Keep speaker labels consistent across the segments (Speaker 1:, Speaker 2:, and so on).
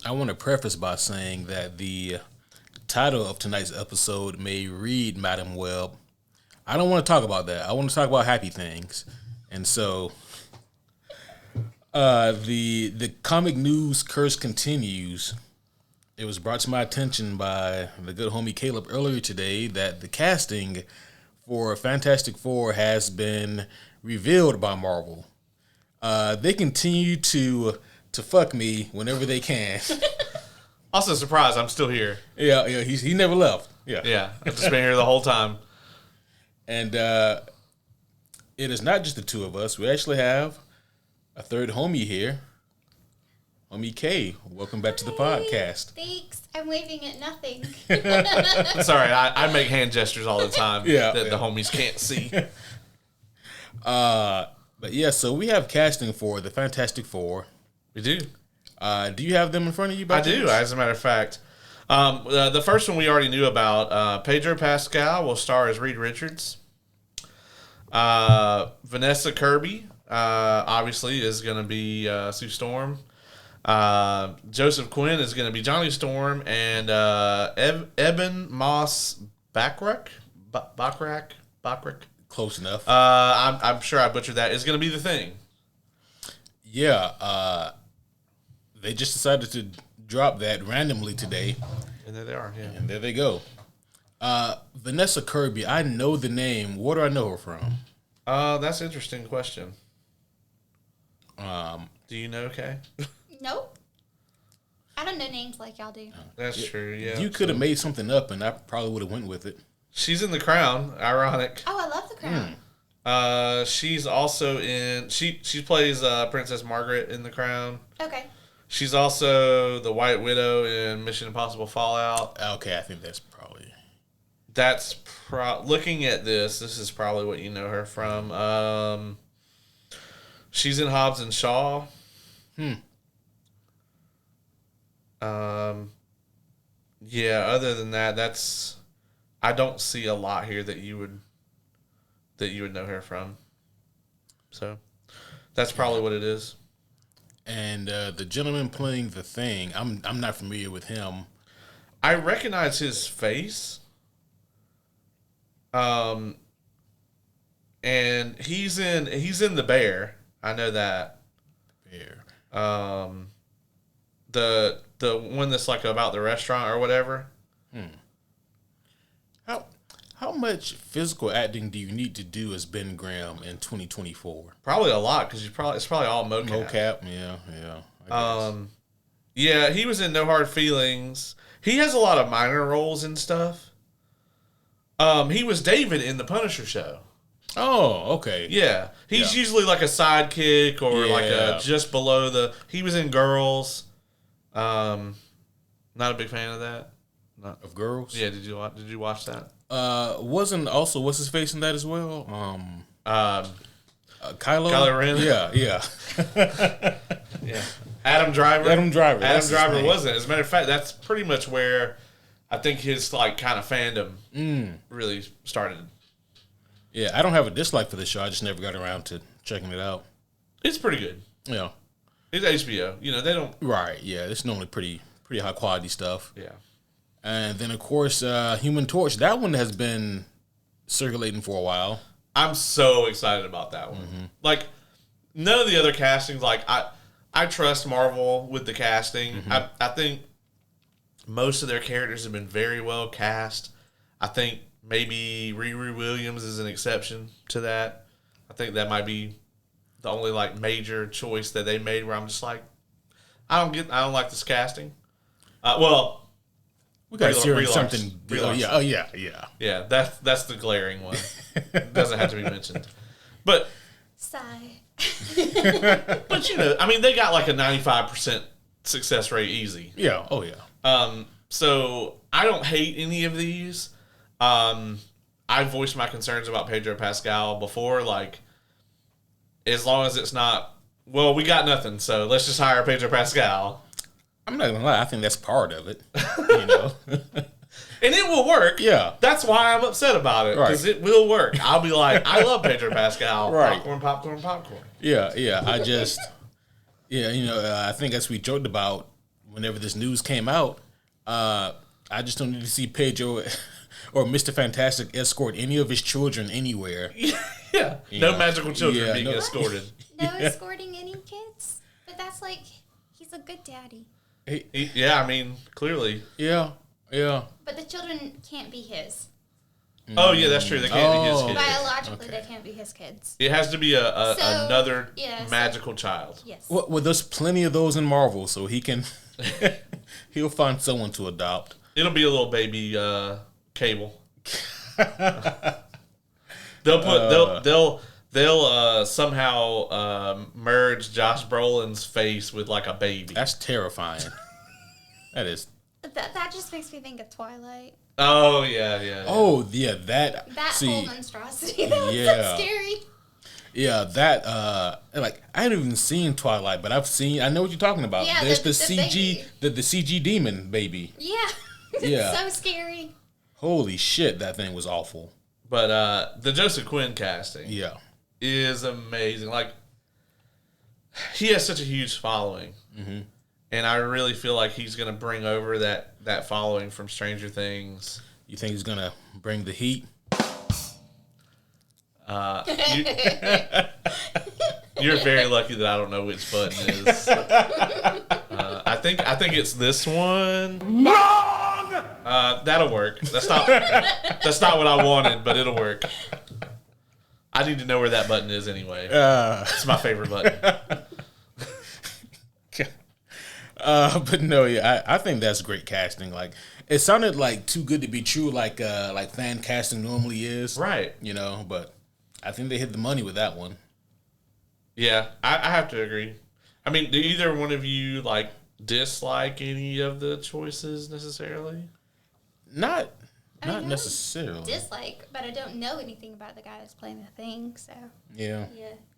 Speaker 1: I want to preface by saying that the title of tonight's episode may read Madam Web. I don't want to talk about that. I want to talk about happy things. And so the comic news curse continues. It was brought to my attention by the good homie Caleb earlier today that the casting for Fantastic Four has been revealed by Marvel. They continue to fuck me whenever they can.
Speaker 2: Also surprised I'm still here.
Speaker 1: Yeah, he never left.
Speaker 2: Yeah, I've just been here the whole time.
Speaker 1: And it is not just the two of us. We actually have a third homie here. Homie Kaye, welcome back to the podcast.
Speaker 3: Thanks. I'm waving at nothing.
Speaker 2: Sorry, I make hand gestures all the time that the homies can't see.
Speaker 1: But yeah, so we have casting for the Fantastic Four.
Speaker 2: We do.
Speaker 1: Do you have them in front of you?
Speaker 2: I do, as a matter of fact. The first one we already knew about. Pedro Pascal will star as Reed Richards. Vanessa Kirby, obviously, is going to be Sue Storm. Joseph Quinn is going to be Johnny Storm. And Eben Moss Backrack.
Speaker 1: Close enough.
Speaker 2: I'm sure I butchered that. Is going to be the Thing.
Speaker 1: Yeah. They just decided to drop that randomly today.
Speaker 2: And there they are, yeah.
Speaker 1: And there they go. Vanessa Kirby, I know the name. Where do I know her from?
Speaker 2: That's an interesting question. Do you know, Kay?
Speaker 3: Nope. I don't know names like y'all do.
Speaker 2: That's true, yeah.
Speaker 1: You could have made something up, and I probably would have went with it.
Speaker 2: She's in The Crown. Ironic.
Speaker 3: Oh, I love The Crown.
Speaker 2: She's also in... She plays Princess Margaret in The Crown.
Speaker 3: Okay.
Speaker 2: She's also the White Widow in Mission Impossible Fallout.
Speaker 1: Okay, I think that's probably...
Speaker 2: Looking at this is probably what you know her from. She's in Hobbs and Shaw. Yeah, other than that, I don't see a lot here that you would know her from. So that's probably what it is.
Speaker 1: And the gentleman playing the Thing, I'm not familiar with him.
Speaker 2: I recognize his face. And he's in The Bear. I know that.
Speaker 1: Bear.
Speaker 2: The one that's like about the restaurant or whatever.
Speaker 1: How much physical acting do you need to do as Ben Graham in 2024?
Speaker 2: Probably a lot because it's probably all mocap.
Speaker 1: Mocap, yeah.
Speaker 2: Yeah, he was in No Hard Feelings. He has a lot of minor roles and stuff. He was David in the Punisher show.
Speaker 1: Oh, okay.
Speaker 2: Yeah, he's usually like a sidekick or like a just below the. He was in Girls. Not a big fan of that.
Speaker 1: Of Girls?
Speaker 2: Yeah, did you watch that?
Speaker 1: Wasn't also what's his face in that as well? Kylo?
Speaker 2: Kylo Ren.
Speaker 1: Yeah.
Speaker 2: Yeah. Adam Driver.
Speaker 1: Adam Driver
Speaker 2: wasn't. As a matter of fact, that's pretty much where I think his like kind of fandom really started.
Speaker 1: Yeah, I don't have a dislike for this show. I just never got around to checking it out.
Speaker 2: It's pretty good.
Speaker 1: Yeah.
Speaker 2: It's HBO. You know, they don't...
Speaker 1: Right, yeah. It's normally pretty high quality stuff.
Speaker 2: Yeah.
Speaker 1: And then, of course, Human Torch. That one has been circulating for a while.
Speaker 2: I'm so excited about that one. Mm-hmm. Like, none of the other castings, like, I trust Marvel with the casting. Mm-hmm. I think most of their characters have been very well cast. I think maybe Riri Williams is an exception to that. I think that might be the only, like, major choice that they made where I'm just like, I don't like this casting.
Speaker 1: We got to hear something. Yeah.
Speaker 2: Yeah, that's the glaring one. Doesn't have to be mentioned. But
Speaker 3: sigh.
Speaker 2: But you know, I mean, they got like a 95% success rate easy.
Speaker 1: Yeah. Oh yeah.
Speaker 2: So I don't hate any of these. I voiced my concerns about Pedro Pascal before, like, as long as it's not, well, we got nothing, so let's just hire Pedro Pascal.
Speaker 1: I'm not gonna lie, I think that's part of it. You know.
Speaker 2: And it will work.
Speaker 1: Yeah.
Speaker 2: That's why I'm upset about it. Because it will work. I'll be like, I love Pedro Pascal.
Speaker 1: Right.
Speaker 2: Popcorn.
Speaker 1: Yeah. I just, you know, I think as we joked about whenever this news came out, I just don't need to see Pedro or Mr. Fantastic escort any of his children anywhere.
Speaker 2: Yeah. No magical children being escorted.
Speaker 3: No escorting any kids? But that's like, he's a good daddy.
Speaker 2: Yeah, I mean, clearly.
Speaker 1: Yeah.
Speaker 3: But the children can't be his.
Speaker 2: Oh, yeah, that's true. They can't be his kids.
Speaker 3: Biologically, they can't be his kids.
Speaker 2: It has to be another magical child.
Speaker 3: Yes.
Speaker 1: Well, there's plenty of those in Marvel, so he can... he'll find someone to adopt.
Speaker 2: It'll be a little baby Cable. They'll somehow merge Josh Brolin's face with like a baby.
Speaker 1: That's terrifying. That is.
Speaker 3: That just makes me think of Twilight.
Speaker 2: Oh yeah.
Speaker 1: Oh yeah, that
Speaker 3: whole monstrosity. That was so scary.
Speaker 1: Yeah, that like I haven't even seen Twilight, but I know what you're talking about.
Speaker 3: Yeah,
Speaker 1: there's the
Speaker 3: CG
Speaker 1: the CG demon baby.
Speaker 3: Yeah. It's so scary.
Speaker 1: Holy shit, that thing was awful.
Speaker 2: But the Joseph Quinn casting
Speaker 1: is
Speaker 2: amazing. Like, he has such a huge following. Mm-hmm. And I really feel like he's going to bring over that following from Stranger Things.
Speaker 1: You think he's going to bring the heat?
Speaker 2: You're very lucky that I don't know which button is. I think it's this one. Wrong! That'll work. That's not what I wanted, but it'll work. I need to know where that button is anyway. It's my favorite button.
Speaker 1: But no, I think that's great casting. Like, it sounded like too good to be true, like fan casting normally is.
Speaker 2: Right.
Speaker 1: You know, but I think they hit the money with that one.
Speaker 2: Yeah, I have to agree. I mean, do either one of you like dislike any of the choices necessarily?
Speaker 1: Not necessarily.
Speaker 3: Dislike, but I don't know anything about the guy that's playing the thing, so
Speaker 1: yeah,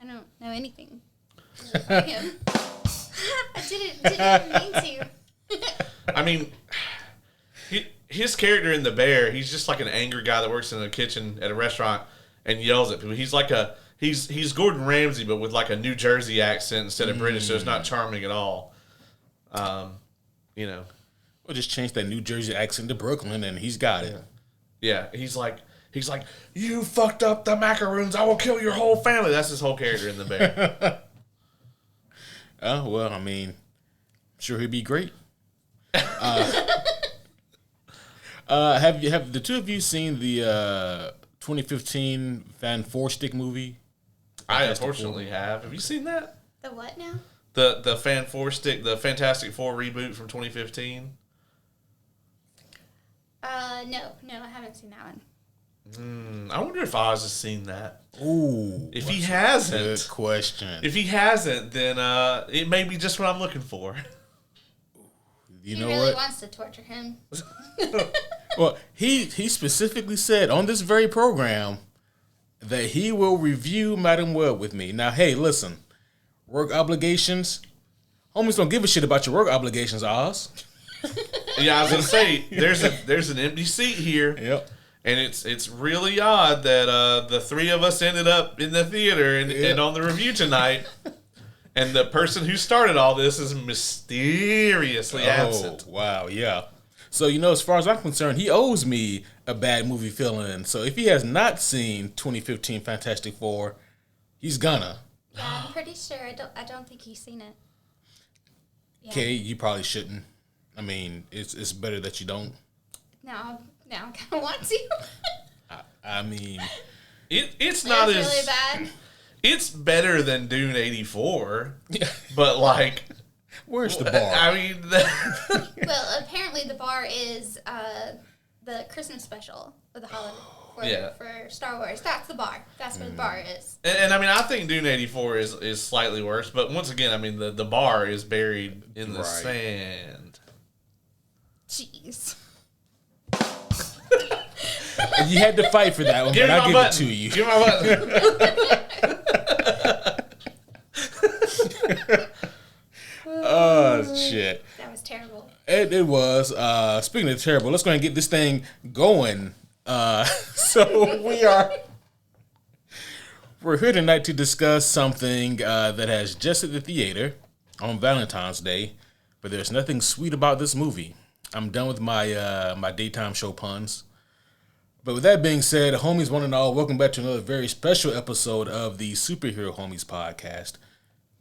Speaker 3: I don't know anything about him. I didn't mean to.
Speaker 2: I mean, his character in The Bear, he's just like an angry guy that works in a kitchen at a restaurant and yells at people. He's like he's Gordon Ramsay, but with like a New Jersey accent instead of British, so it's not charming at all. You know.
Speaker 1: Or just change that New Jersey accent to Brooklyn, and he's got it.
Speaker 2: Yeah, he's like, you fucked up the macaroons. I will kill your whole family. That's his whole character in The Bear.
Speaker 1: Oh well, I mean, I'm sure he'd be great. Have the two of you seen the 2015 Fan Four Stick movie?
Speaker 2: I unfortunately have. Have you seen that?
Speaker 3: The what now?
Speaker 2: The Fan Four Stick, the Fantastic Four reboot from 2015.
Speaker 3: No, I haven't seen that one.
Speaker 2: I wonder if Oz has seen that.
Speaker 1: Ooh,
Speaker 2: if he hasn't,
Speaker 1: good question.
Speaker 2: If he hasn't, then it may be just what I'm looking for.
Speaker 1: You
Speaker 3: he
Speaker 1: know
Speaker 3: really
Speaker 1: what?
Speaker 3: wants to torture him.
Speaker 1: Well, he specifically said on this very program that he will review Madam Web with me. Now, hey, listen, work obligations. Homies don't give a shit about your work obligations, Oz.
Speaker 2: Yeah, I was gonna say there's an empty seat here.
Speaker 1: Yep.
Speaker 2: And it's really odd that the three of us ended up in the theater and on the review tonight. And the person who started all this is mysteriously absent.
Speaker 1: Wow, yeah. So, as far as I'm concerned, he owes me a bad movie fill-in. So if he has not seen 2015 Fantastic Four, he's gonna.
Speaker 3: Yeah, I'm pretty sure. I don't think he's seen it. Yeah.
Speaker 1: Okay, you probably shouldn't. I mean, it's better that you don't.
Speaker 3: Now I kind of want to.
Speaker 1: I mean,
Speaker 2: it's not as
Speaker 3: really bad.
Speaker 2: It's better than Dune 84, but like,
Speaker 1: where's the bar?
Speaker 2: I mean,
Speaker 3: well, apparently the bar is the Christmas special for the holiday for Star Wars. That's the bar. That's where the bar is.
Speaker 2: And I mean, I think Dune 84 is slightly worse, but once again, I mean, the bar is buried in the sand.
Speaker 3: Jeez.
Speaker 1: You had to fight for that one, but I'll give it to you.
Speaker 2: Give my button.
Speaker 1: Oh, shit.
Speaker 3: That was terrible.
Speaker 1: It was. Speaking of terrible, let's go ahead and get this thing going. So we're here tonight to discuss something that has just hit the theater on Valentine's Day. but there's nothing sweet about this movie. I'm done with my my daytime show puns. But with that being said, homies, one and all, welcome back to another very special episode of the Superhero Homies podcast.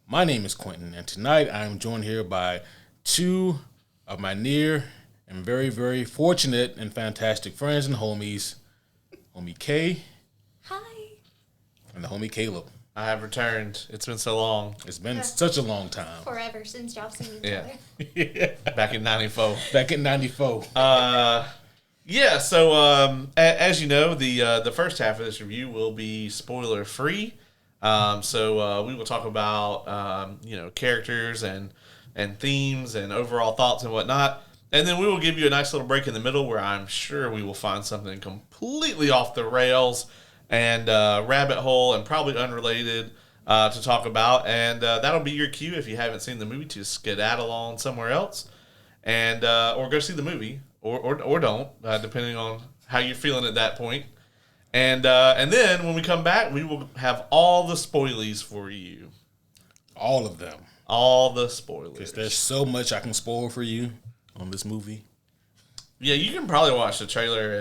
Speaker 1: My name is Quentin, and tonight I'm joined here by two of my near and very, very fortunate and fantastic friends and homies, Homie Kaye.
Speaker 3: Hi.
Speaker 1: And the homie Caleb.
Speaker 2: I have returned. It's been so long.
Speaker 1: It's been such a long time.
Speaker 3: Forever since y'all seen each other.
Speaker 2: Yeah. Back in 94.
Speaker 1: Back in 94.
Speaker 2: Yeah, so as you know, the first half of this review will be spoiler free. So we will talk about characters and themes and overall thoughts and whatnot. And then we will give you a nice little break in the middle where I'm sure we will find something completely off the rails and rabbit hole and probably unrelated to talk about. And that'll be your cue if you haven't seen the movie to skedaddle on somewhere else and or go see the movie. Or don't, depending on how you're feeling at that point. And then when we come back, we will have all the spoilies for you.
Speaker 1: All of them.
Speaker 2: All the spoilers.
Speaker 1: Because there's so much I can spoil for you on this movie.
Speaker 2: Yeah, you can probably watch the trailer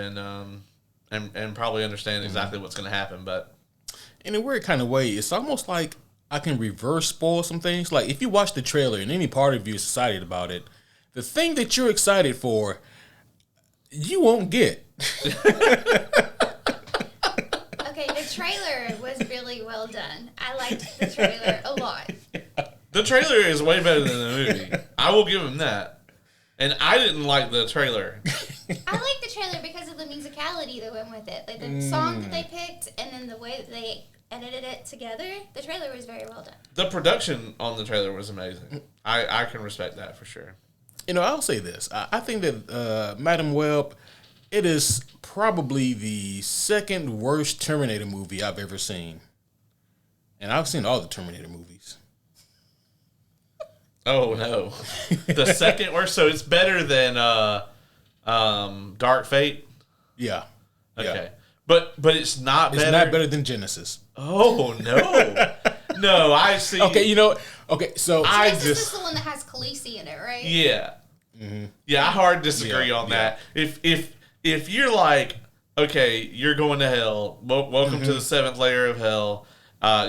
Speaker 2: and probably understand exactly what's going to happen. But
Speaker 1: in a weird kind of way, it's almost like I can reverse spoil some things. Like if you watch the trailer and any part of you is excited about it, the thing that you're excited for, you won't get.
Speaker 3: Okay, the trailer was really well done. I liked the trailer a lot.
Speaker 2: the trailer is way better than the movie. I will give him that. And I didn't like the trailer.
Speaker 3: I like the trailer because of the musicality that went with it. Like the song that they picked and then the way that they edited it together. The trailer was very well done.
Speaker 2: The production on the trailer was amazing. I can respect that for sure.
Speaker 1: I'll say this. I think that Madam Web, it is probably the second worst Terminator movie I've ever seen. And I've seen all the Terminator movies.
Speaker 2: Oh, no. The second worst? So it's better than Dark Fate?
Speaker 1: Yeah.
Speaker 2: Okay.
Speaker 1: Yeah.
Speaker 2: But it's not better?
Speaker 1: It's not better than Genesis.
Speaker 2: Oh, no. No, I see.
Speaker 1: Okay, okay, so
Speaker 3: Genesis is the one that has Khaleesi in it, right?
Speaker 2: Yeah. Mm-hmm. Yeah, I hard disagree on that. If you're like, okay, you're going to hell, welcome to the seventh layer of hell,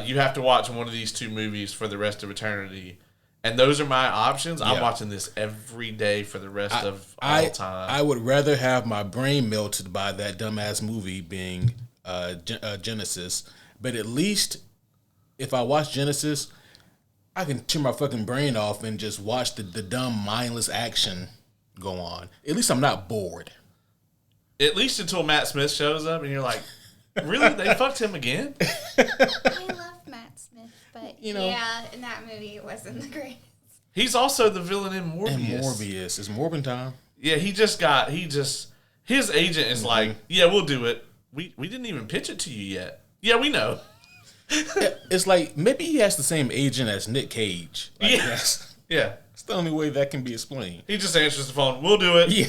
Speaker 2: you have to watch one of these two movies for the rest of eternity, and those are my options, I'm watching this every day for the rest of all time.
Speaker 1: I would rather have my brain melted by that dumbass movie being Genesis, but at least if I watch Genesis, I can turn my fucking brain off and just watch the dumb, mindless action go on. At least I'm not bored.
Speaker 2: At least until Matt Smith shows up and you're like, really? They fucked him again?
Speaker 3: I love Matt Smith, but yeah, in that movie it wasn't the greatest.
Speaker 2: He's also the villain in Morbius.
Speaker 1: It's Morbin time.
Speaker 2: Yeah, his agent is like, yeah, we'll do it. We didn't even pitch it to you yet. Yeah, we know.
Speaker 1: It's like maybe he has the same agent as Nick Cage. Like,
Speaker 2: yes. Yeah.
Speaker 1: It's the only way that can be explained.
Speaker 2: He just answers the phone. We'll do it.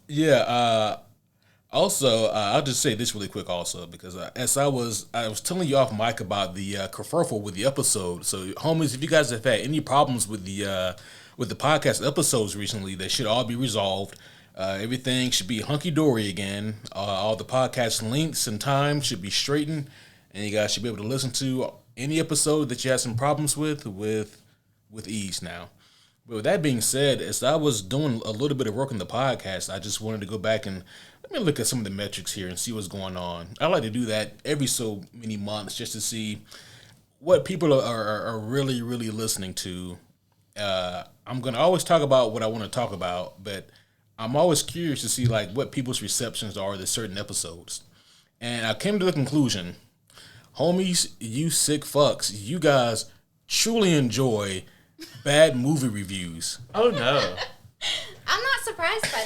Speaker 1: Yeah. Also, I'll just say this really quick also, because as I was telling you off mic about the kerfuffle with the episode. So, homies, if you guys have had any problems with the podcast episodes recently, they should all be resolved. Everything should be hunky-dory again. All the podcast lengths and time should be straightened, and you guys should be able to listen to any episode that you had some problems with ease now. But with that being said, as I was doing a little bit of work on the podcast, I just wanted to go back and let me look at some of the metrics here and see what's going on. I like to do that every so many months just to see what people are really, really listening to. I'm going to always talk about what I want to talk about, but I'm always curious to see like what people's receptions are to certain episodes. And I came to the conclusion, homies, you sick fucks, you guys truly enjoy bad movie reviews.
Speaker 2: Oh, no.
Speaker 3: I'm not surprised by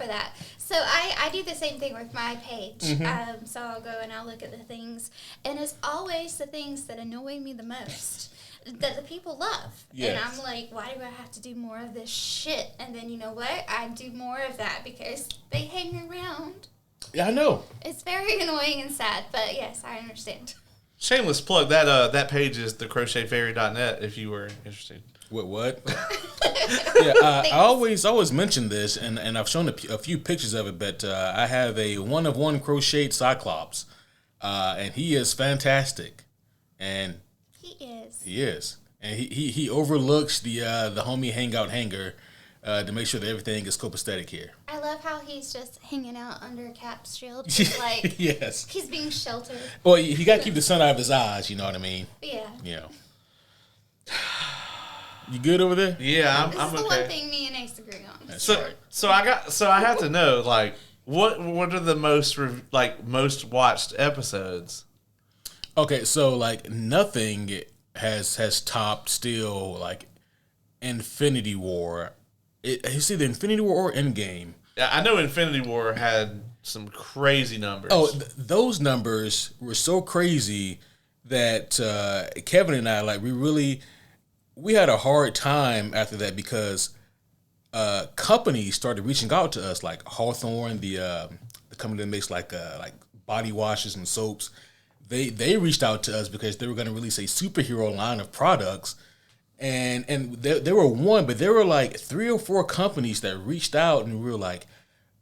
Speaker 3: that. So I do the same thing with my page. Mm-hmm. So I'll go and I'll look at the things. And it's always the things that annoy me the most that the people love. Yes. And I'm like, why do I have to do more of this shit? And then you know what? I do more of that because they hang around.
Speaker 1: Yeah, I know.
Speaker 3: It's very annoying and sad, but yes, I understand.
Speaker 2: Shameless plug. That page is thecrochetfairy.net if you were interested.
Speaker 1: What? Yeah, I always mention this, and I've shown a few pictures of it, but I have a one-of-one crocheted Cyclops, and he is fantastic, and he is, and he overlooks the homie hangout hanger to make sure that everything is copacetic here.
Speaker 3: I love how he's just hanging out under Cap's shield, just like
Speaker 1: yes,
Speaker 3: he's being sheltered.
Speaker 1: Well, he got to keep the sun out of his eyes. You know what I mean?
Speaker 3: Yeah.
Speaker 1: Yeah. You good over there?
Speaker 2: Yeah, I'm
Speaker 3: This is the
Speaker 2: okay.
Speaker 3: one thing me and Ace agree on.
Speaker 1: That's right.
Speaker 2: So I have to know, like, what are the most watched episodes?
Speaker 1: Okay, so like nothing has topped still like Infinity War. It's either Infinity War or Endgame.
Speaker 2: I know Infinity War had some crazy numbers.
Speaker 1: Oh, those numbers were so crazy that Kevin and I we had a hard time after that because companies started reaching out to us, like Hawthorne, the company that makes like body washes and soaps. They reached out to us because they were going to release a superhero line of products, and there were one, but there were like 3 or 4 companies that reached out, and we were like,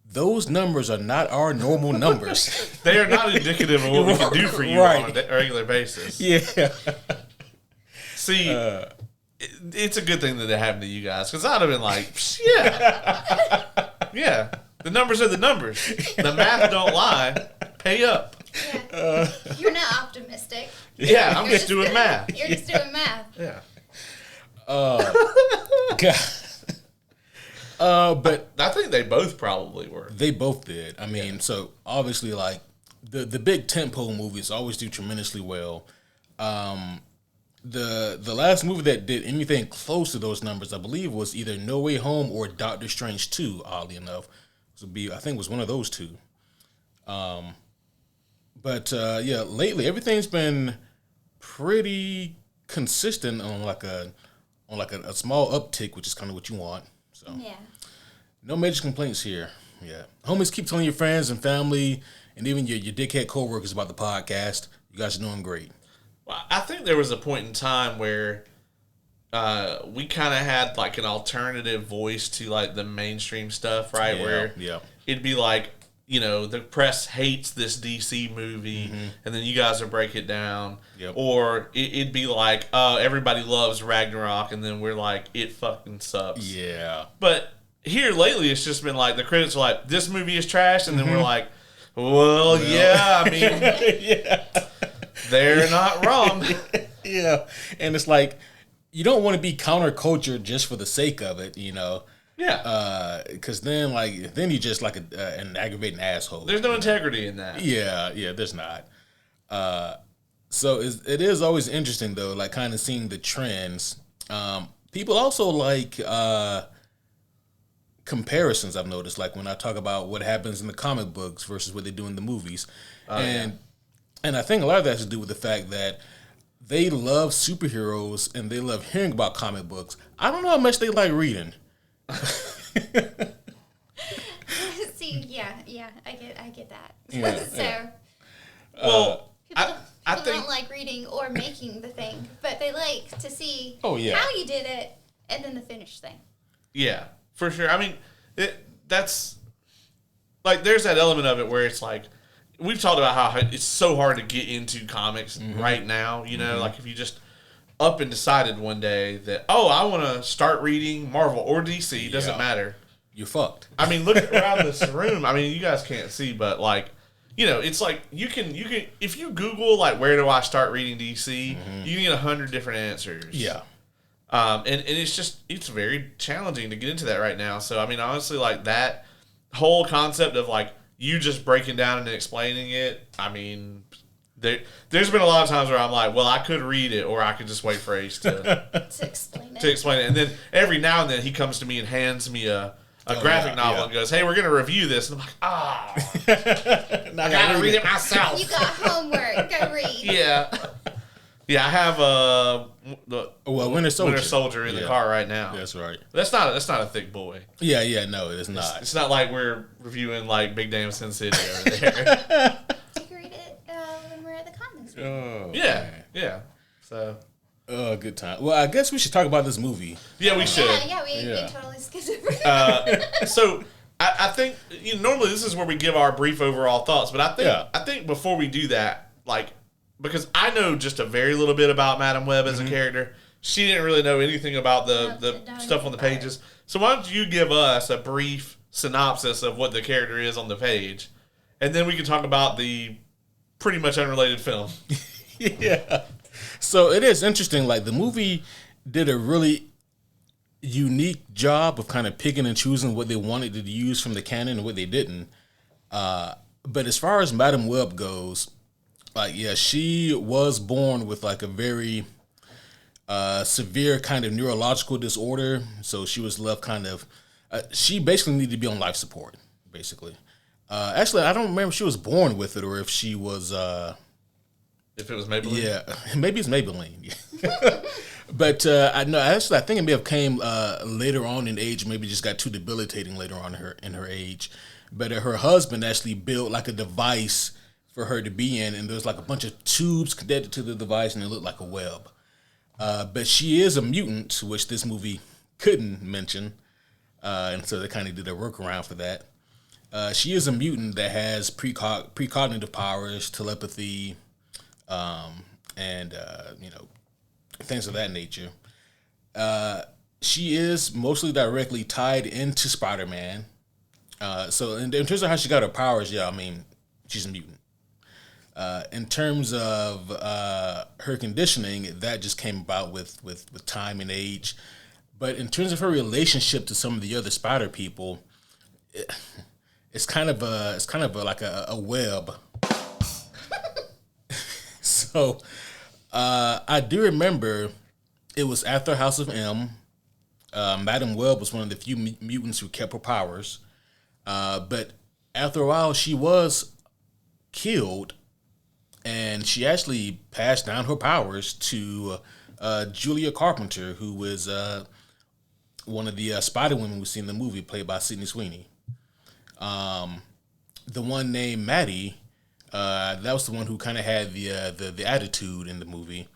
Speaker 1: those numbers are not our normal numbers.
Speaker 2: They are not indicative of what we can do for you
Speaker 1: Right.
Speaker 2: on a regular basis.
Speaker 1: Yeah.
Speaker 2: See, it's a good thing that it happened to you guys, because I'd have been like, yeah. Yeah. The numbers are the numbers. The math don't lie. Pay up.
Speaker 3: Yeah. You're not optimistic.
Speaker 2: Yeah, I'm just doing math.
Speaker 3: You're just doing math.
Speaker 2: Yeah.
Speaker 1: God. But
Speaker 2: I think they both probably were.
Speaker 1: they both did. I mean, so obviously, like the big tentpole movies always do tremendously well. The last movie that did anything close to those numbers, I believe, was either No Way Home or Doctor Strange 2. Oddly enough, I think it was one of those two. But yeah, lately everything's been pretty consistent on a small uptick, which is kind of what you want. So
Speaker 3: Yeah.
Speaker 1: no major complaints here. Yeah, homies, keep telling your friends and family, and even your dickhead coworkers about the podcast. You guys are doing great.
Speaker 2: Well, I think there was a point in time where we kind of had like an alternative voice to like the mainstream stuff, right? Where it'd be like, you know, the press hates this DC movie, and then you guys would break it down.
Speaker 1: Yep.
Speaker 2: Or it'd be like, everybody loves Ragnarok, and then we're like, it fucking sucks.
Speaker 1: Yeah.
Speaker 2: But here lately, it's just been like, the critics are like, this movie is trash, and then we're like, well, yeah, I mean,
Speaker 1: Yeah.
Speaker 2: they're not wrong.
Speaker 1: Yeah. And it's like, you don't want to be counterculture just for the sake of it, you know?
Speaker 2: Yeah.
Speaker 1: Because then you just like an aggravating asshole.
Speaker 2: There's no integrity in that.
Speaker 1: Yeah, there's not. So it is always interesting though, like kind of seeing the trends. People also like comparisons. I've noticed, like when I talk about what happens in the comic books versus what they do in the movies, and I think a lot of that has to do with the fact that they love superheroes and they love hearing about comic books. I don't know how much they like reading.
Speaker 3: See, yeah, I get that.
Speaker 1: Yeah,
Speaker 3: So
Speaker 1: yeah.
Speaker 2: Well,
Speaker 3: people
Speaker 2: I think
Speaker 3: don't like reading or making the thing, but they like to see
Speaker 1: Oh, yeah.
Speaker 3: how you did it and then the finished thing.
Speaker 2: yeah, for sure. I mean, that's like there's that element of it where it's like we've talked about how it's so hard to get into comics right now. You know, like if you just up and decided one day that I want to start reading Marvel or DC, doesn't matter.
Speaker 1: You're fucked.
Speaker 2: I mean, look around this room. I mean, you guys can't see, but like, you know, it's like you can if you Google like where do I start reading DC, you can get 100 different answers.
Speaker 1: Yeah.
Speaker 2: And it's very challenging to get into that right now. So I mean, honestly, like that whole concept of like you just breaking down and explaining it. I mean, there's been a lot of times where I'm like, well, I could read it, or I could just wait for Ace to
Speaker 3: explain it.
Speaker 2: And then every now and then he comes to me and hands me a graphic novel and goes, hey, we're going to review this. And I'm like, I got to read it myself.
Speaker 3: You got homework. Go read.
Speaker 2: Yeah. Yeah, I have
Speaker 1: Winter Soldier
Speaker 2: in the car right now.
Speaker 1: That's right.
Speaker 2: That's not a thick boy.
Speaker 1: Yeah, no, it's not.
Speaker 2: It's not like we're reviewing like Big Damn Sin City over there.
Speaker 3: You can read it when we're at the condo. songs.
Speaker 1: Oh,
Speaker 2: yeah. So.
Speaker 1: Good time. Well, I guess we should talk about this movie.
Speaker 2: Yeah, we should.
Speaker 3: We totally skipped over that.
Speaker 2: So I think normally this is where we give our brief overall thoughts, but I think before we do that, like, because I know just a very little bit about Madam Web as a character, she didn't really know anything about the stuff on the pages. So why don't you give us a brief synopsis of what the character is on the page, and then we can talk about the pretty much unrelated film.
Speaker 1: Yeah. So it is interesting. Like, the movie did a really unique job of kind of picking and choosing what they wanted to use from the canon and what they didn't. But as far as Madam Web goes, like, yeah, she was born with like a very severe kind of neurological disorder. So she was left kind of, she basically needed to be on life support, basically. Actually, I don't remember if she was born with it or if she was...
Speaker 2: if it was Maybelline?
Speaker 1: Yeah, maybe it's Maybelline. But I know, actually, I think it may have came later on in age. Maybe just got too debilitating later on in her age. But her husband actually built like a device for her to be in, and there's like a bunch of tubes connected to the device, and it looked like a web. But she is a mutant, which this movie couldn't mention, and so they kind of did a workaround for that. She is a mutant that has precognitive powers, telepathy, and things of that nature. She is mostly directly tied into Spider-Man. So in terms of how she got her powers, yeah, I mean, she's a mutant. In terms of her conditioning, that just came about with time and age. But in terms of her relationship to some of the other spider people, it's kind of like a web. So I do remember it was after House of M. Madam Web was one of the few mutants who kept her powers. But after a while, she was killed, and she actually passed down her powers to Julia Carpenter, who was one of the Spider Women we see in the movie, played by Sydney Sweeney. The one named Maddie, that was the one who kind of had the attitude in the movie.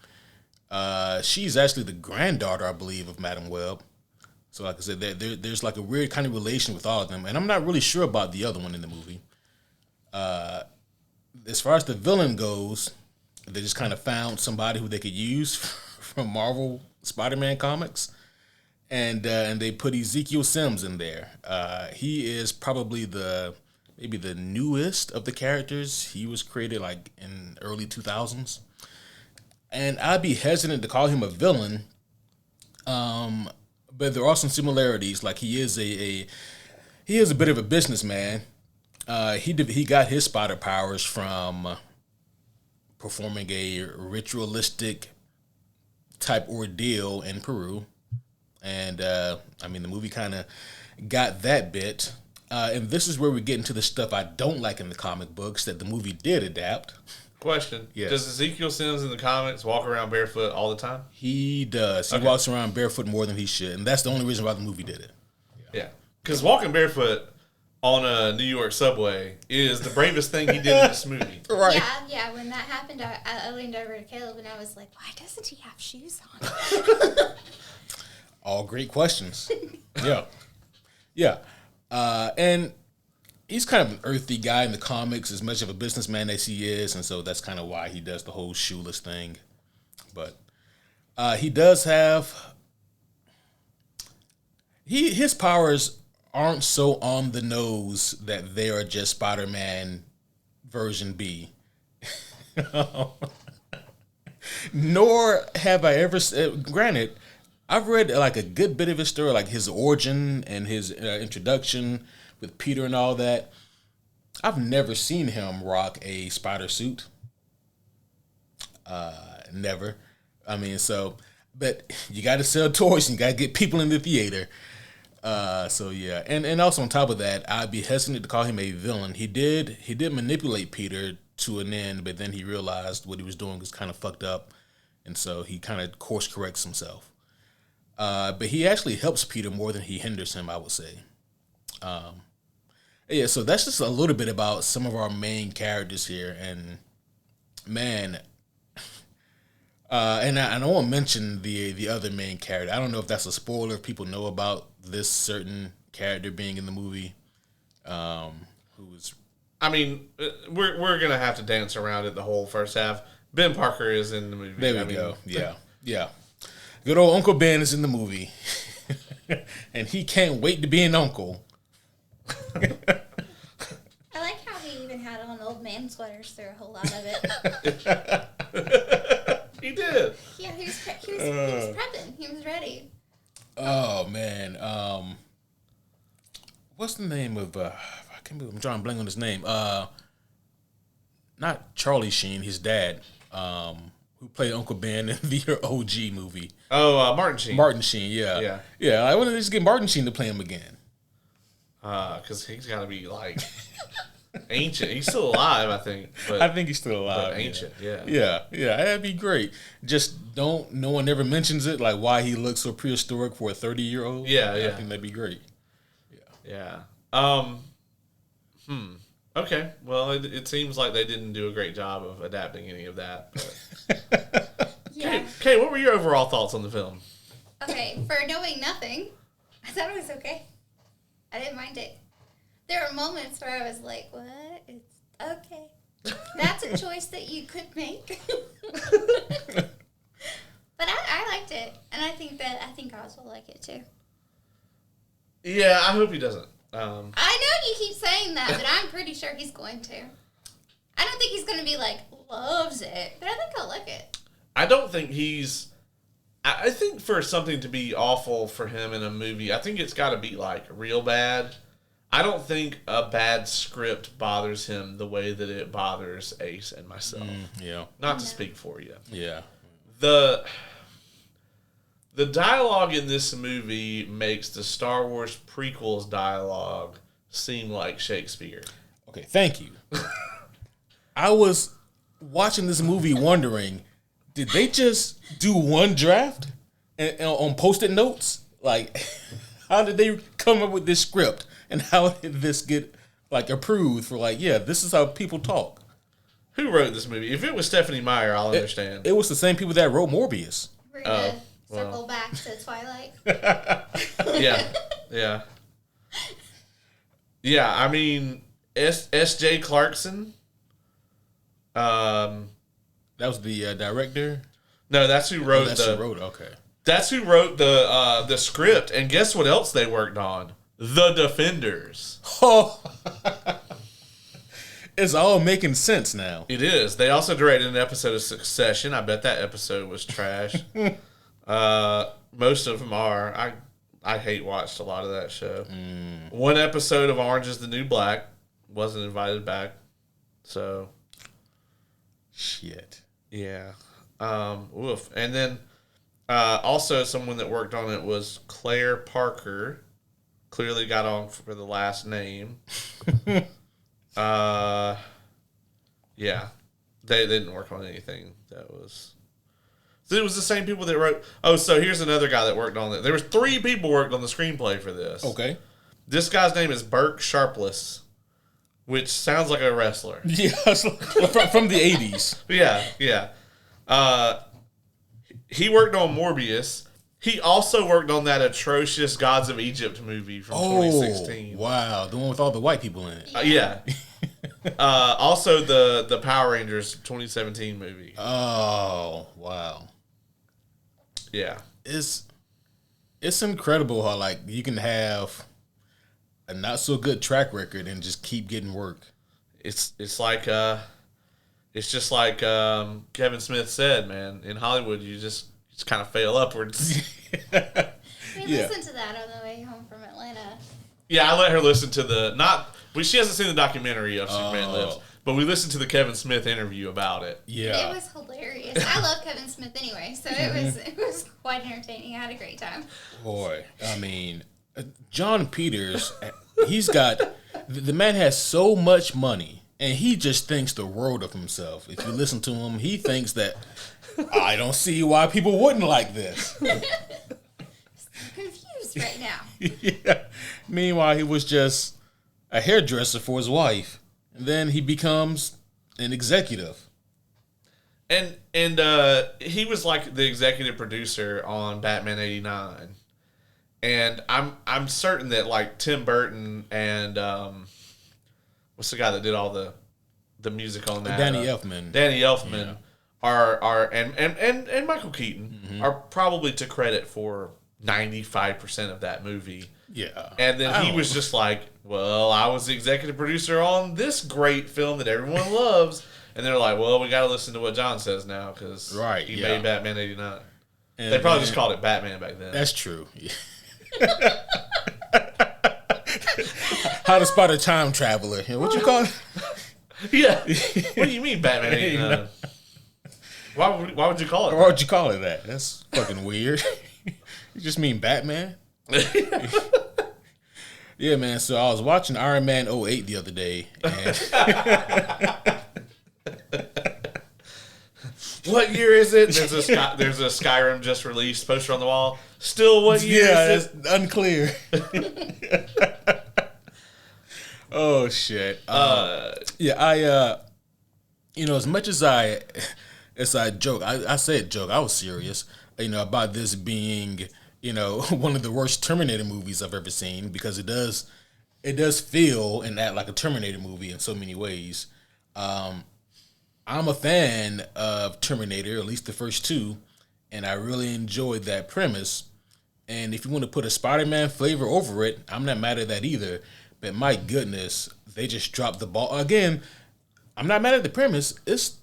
Speaker 1: She's actually the granddaughter, I believe, of Madam Web. So, like I said, there's like a weird kind of relation with all of them, and I'm not really sure about the other one in the movie. As far as the villain goes, they just kind of found somebody who they could use from Marvel Spider-Man comics, and they put Ezekiel Sims in there. He is probably maybe the newest of the characters. He was created like in early 2000s, and I'd be hesitant to call him a villain. But there are some similarities. Like, he is a bit of a businessman. He got his spider powers from performing a ritualistic type ordeal in Peru, and I mean, the movie kind of got that bit. And this is where we get into the stuff I don't like in the comic books that the movie did adapt.
Speaker 2: Question.
Speaker 1: Yes.
Speaker 2: Does Ezekiel Sims in the comics walk around barefoot all the time?
Speaker 1: He does. He walks around barefoot more than he should, and that's the only reason why the movie did it.
Speaker 2: Yeah. Because walking barefoot on a New York subway is the bravest thing he did in this movie.
Speaker 1: Right.
Speaker 3: Yeah. When that happened, I leaned over to Caleb and I was like, why doesn't he have shoes on?
Speaker 1: All great questions. Yeah. And he's kind of an earthy guy in the comics, as much of a businessman as he is, and so that's kind of why he does the whole shoeless thing. But he does have... His powers aren't so on the nose that they are just Spider-Man version B. Nor have I ever... granted, I've read like a good bit of his story, like his origin and his introduction with Peter and all that. I've never seen him rock a spider suit. Never. I mean, but you got to sell toys and you got to get people in the theater. So yeah, and also on top of that, I'd be hesitant to call him a villain. He did manipulate Peter to an end, but then he realized what he was doing was kind of fucked up, and so he kind of course corrects himself. But he actually helps Peter more than he hinders him, I would say. Yeah, so that's just a little bit about some of our main characters here. And man, And I want to mention the other main character. I don't know if that's a spoiler if people know about this certain character being in the movie.
Speaker 2: I mean, we're gonna have to dance around it the whole first half. Ben Parker is in the movie.
Speaker 1: There we go. Yeah. Good old Uncle Ben is in the movie, and he can't wait to be an uncle.
Speaker 3: I like how he even had on old man sweaters through a whole lot of it.
Speaker 2: He did.
Speaker 3: Yeah, he was prepping. He was ready.
Speaker 1: Oh man, what's the name of? I can't believe I'm trying to blank on his name. Not Charlie Sheen, his dad, who played Uncle Ben in the OG movie.
Speaker 2: Oh, Martin Sheen.
Speaker 1: Martin Sheen, yeah. I want to just get Martin Sheen to play him again.
Speaker 2: Because he's got to be like ancient. He's still alive, I think. But,
Speaker 1: I think he's still alive.
Speaker 2: But ancient, yeah.
Speaker 1: Yeah, that'd be great. Just no one ever mentions it, like why he looks so prehistoric for a 30-year-old.
Speaker 2: Yeah.
Speaker 1: I think that'd be great.
Speaker 2: Yeah. Okay. Well, it seems like they didn't do a great job of adapting any of that. But.
Speaker 3: Yeah.
Speaker 2: Kay, what were your overall thoughts on the film?
Speaker 3: Okay, for knowing nothing, I thought it was okay. I didn't mind it. There were moments where I was like, what? It's okay. That's a choice that you could make. But I liked it. And I think Oz will like it too.
Speaker 2: Yeah, I hope he doesn't.
Speaker 3: I know you keep saying that, but I'm pretty sure he's going to. I don't think he's going to be like, loves it. But I think I'll like it.
Speaker 2: I don't think he's... I think for something to be awful for him in a movie, I think it's got to be like real bad. I don't think a bad script bothers him the way that it bothers Ace and myself. Not to speak for you.
Speaker 1: Yeah.
Speaker 2: The dialogue in this movie makes the Star Wars prequels dialogue seem like Shakespeare.
Speaker 1: Okay, thank you. I was watching this movie wondering, did they just do one draft and on Post-it notes? Like, how did they come up with this script? And how did this get, like, approved for, like, yeah, this is how people talk?
Speaker 2: Who wrote this movie? If it was Stephanie Meyer, I'll understand.
Speaker 1: It was the same people that wrote Morbius.
Speaker 3: We're going to circle back to Twilight.
Speaker 2: Yeah. Yeah, I mean, S.J. Clarkson.
Speaker 1: That was the director?
Speaker 2: No, that's who wrote
Speaker 1: okay.
Speaker 2: That's who wrote the script. And guess what else they worked on? The Defenders.
Speaker 1: Oh, it's all making sense now.
Speaker 2: It is. They also directed an episode of Succession. I bet that episode was trash. Most of them are. I hate watched a lot of that show. One episode of Orange is the New Black. Wasn't invited back. So.
Speaker 1: Shit.
Speaker 2: Yeah. Woof. And then also someone that worked on it was Claire Parker. Clearly got on for the last name. Yeah. They didn't work on anything that was... It was the same people that wrote... Oh, so here's another guy that worked on it. There was 3 people worked on the screenplay for this.
Speaker 1: Okay.
Speaker 2: This guy's name is Burke Sharpless, which sounds like a wrestler.
Speaker 1: Yeah, from the 80s.
Speaker 2: Yeah. He worked on Morbius. He also worked on that atrocious Gods of Egypt movie from 2016.
Speaker 1: Wow, the one with all the white people in it.
Speaker 2: Yeah. Also the Power Rangers 2017 movie.
Speaker 1: Oh, wow.
Speaker 2: Yeah.
Speaker 1: It's incredible how, like, you can have a not so good track record and just keep getting work.
Speaker 2: It's like it's just like Kevin Smith said, man. In Hollywood, you just kind of fail upwards.
Speaker 3: We listened to that on the way home from Atlanta.
Speaker 2: Yeah, I let her listen to she hasn't seen the documentary of Superman Lives, but we listened to the Kevin Smith interview about it.
Speaker 1: Yeah.
Speaker 3: It was hilarious. I love Kevin Smith anyway, so it was quite entertaining. I had a great time.
Speaker 1: Boy, I mean, John Peters, he's got, the man has so much money, and he just thinks the world of himself. If you listen to him, he thinks that, I don't see why people wouldn't like this.
Speaker 3: Confused right now.
Speaker 1: Yeah. Meanwhile, he was just a hairdresser for his wife, and then he becomes an executive.
Speaker 2: And he was like the executive producer on Batman '89, and I'm certain that like Tim Burton and what's the guy that did all the music on that?
Speaker 1: Danny Elfman.
Speaker 2: Danny Elfman are and Michael Keaton are probably to credit for 95% of that movie.
Speaker 1: Yeah.
Speaker 2: And then he was just like, well, I was the executive producer on this great film that everyone loves. And they're like, well, we got to listen to what John says now because he made Batman '89. They probably just called it Batman back then.
Speaker 1: That's true. Yeah. How to Spot a Time Traveler. What you call it?
Speaker 2: Yeah. What do you mean Batman '89? Why would you call it
Speaker 1: Why would you call it that? That's fucking weird. You just mean Batman? Yeah, man. So I was watching Iron Man '08 the other day. And
Speaker 2: what year is it? There's a Skyrim just released poster on the wall. Still, what year is it?
Speaker 1: It's unclear. Oh shit. As much as I joke, I said joke. I was serious. About this being one of the worst Terminator movies I've ever seen because it does feel and act like a Terminator movie in so many ways. I'm a fan of Terminator, at least the first two, and I really enjoyed that premise. And if you want to put a Spider-Man flavor over it, I'm not mad at that either. But my goodness, they just dropped the ball. Again, I'm not mad at the premise. It's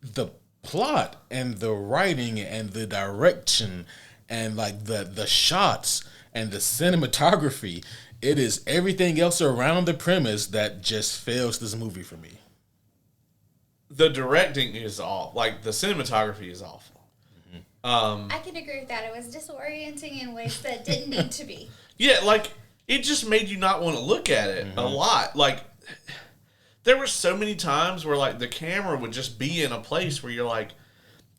Speaker 1: the plot and the writing and the direction and like the shots and the cinematography. It is everything else around the premise that just fails this movie for me.
Speaker 2: The directing is awful. Like, the cinematography is awful.
Speaker 3: I can agree with that. It was disorienting in ways that didn't need to be.
Speaker 2: Yeah, like, it just made you not want to look at it a lot. Like, there were so many times where, like, the camera would just be in a place where you're like,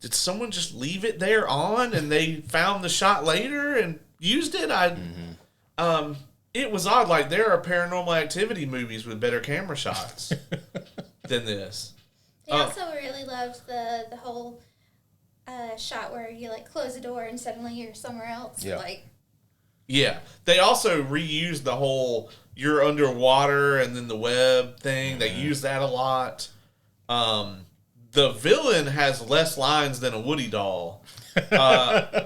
Speaker 2: did someone just leave it there on and they found the shot later and used it? It was odd. Like, there are Paranormal Activity movies with better camera shots than this.
Speaker 3: They also really loved the whole shot where you like close the door and suddenly you're somewhere else.
Speaker 1: Yeah.
Speaker 2: Yeah. They also reused the whole you're underwater and then the web thing. They use that a lot. The villain has less lines than a Woody doll.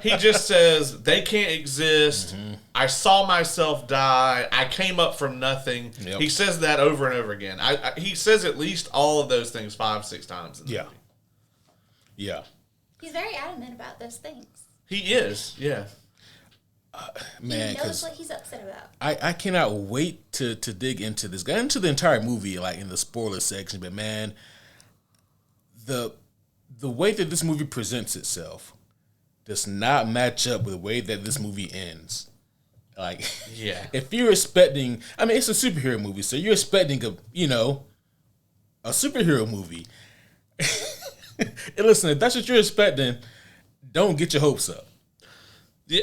Speaker 2: He just says, they can't exist. I saw myself die. I came up from nothing. Yep. He says that over and over again. He says at least all of those things 5-6 times in the movie.
Speaker 1: Yeah.
Speaker 3: He's very adamant about those things.
Speaker 2: He is, yeah.
Speaker 1: Man,
Speaker 3: he knows what he's upset about.
Speaker 1: I cannot wait to dig into this. Got into the entire movie, like in the spoiler section, but man, the way that this movie presents itself does not match up with the way that this movie ends. Like, if you're expecting, I mean, it's a superhero movie, so you're expecting a superhero movie. And listen, if that's what you're expecting, don't get your hopes up.
Speaker 2: Yeah,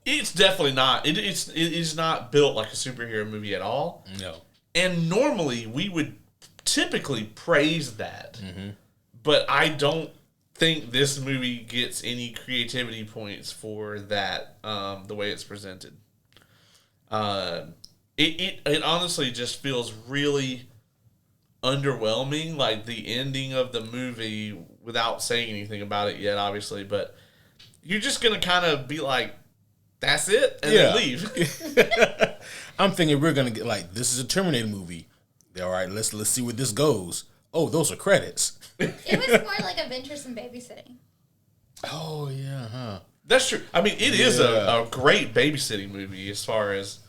Speaker 2: it's definitely not. It is not built like a superhero movie at all.
Speaker 1: No.
Speaker 2: And normally we would typically praise that, but I don't think this movie gets any creativity points for that. The way it's presented, it honestly just feels really underwhelming. Like the ending of the movie, without saying anything about it yet, obviously, but you're just gonna kind of be like, "That's it," and then leave.
Speaker 1: I'm thinking we're gonna get like, this is a Terminator movie. All right, let's see where this goes. Oh, those are credits.
Speaker 3: It was more like Adventures in Babysitting.
Speaker 1: Oh yeah, huh?
Speaker 2: That's true. I mean, it is a great babysitting movie as far as,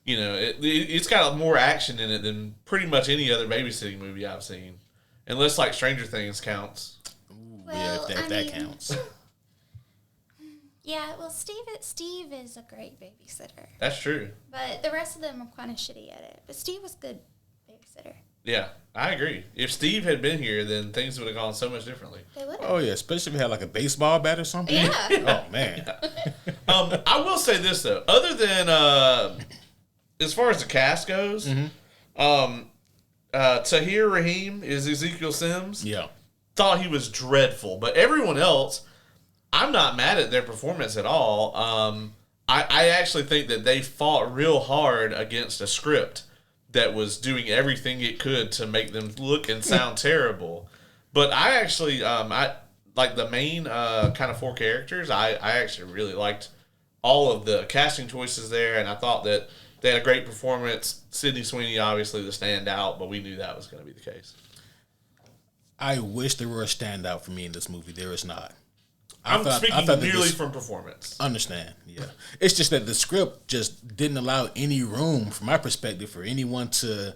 Speaker 2: it's got more action in it than pretty much any other babysitting movie I've seen. Unless, like, Stranger Things counts.
Speaker 1: Ooh, well, if that counts.
Speaker 3: Yeah, well, Steve is a great babysitter.
Speaker 2: That's true.
Speaker 3: But the rest of them are kind of shitty at it. But Steve was a good babysitter.
Speaker 2: Yeah, I agree. If Steve had been here, then things would have gone so much differently.
Speaker 3: They would have.
Speaker 1: Oh, yeah, especially if he had like a baseball bat or something.
Speaker 3: Yeah.
Speaker 1: Oh, man.
Speaker 2: I will say this, though. Other than, as far as the cast goes, Tahir Rahim is Ezekiel Sims.
Speaker 1: Yeah.
Speaker 2: thought he was dreadful. But everyone else, I'm not mad at their performance at all. I actually think that they fought real hard against a script that was doing everything it could to make them look and sound terrible. But I actually, I like the main kind of 4 characters. I actually really liked all of the casting choices there, and I thought that they had a great performance. Sydney Sweeney, obviously, the standout, but we knew that was going to be the case.
Speaker 1: I wish there were a standout for me in this movie. There is not.
Speaker 2: I'm speaking merely from performance.
Speaker 1: Understand, yeah. It's just that the script just didn't allow any room, from my perspective, for anyone to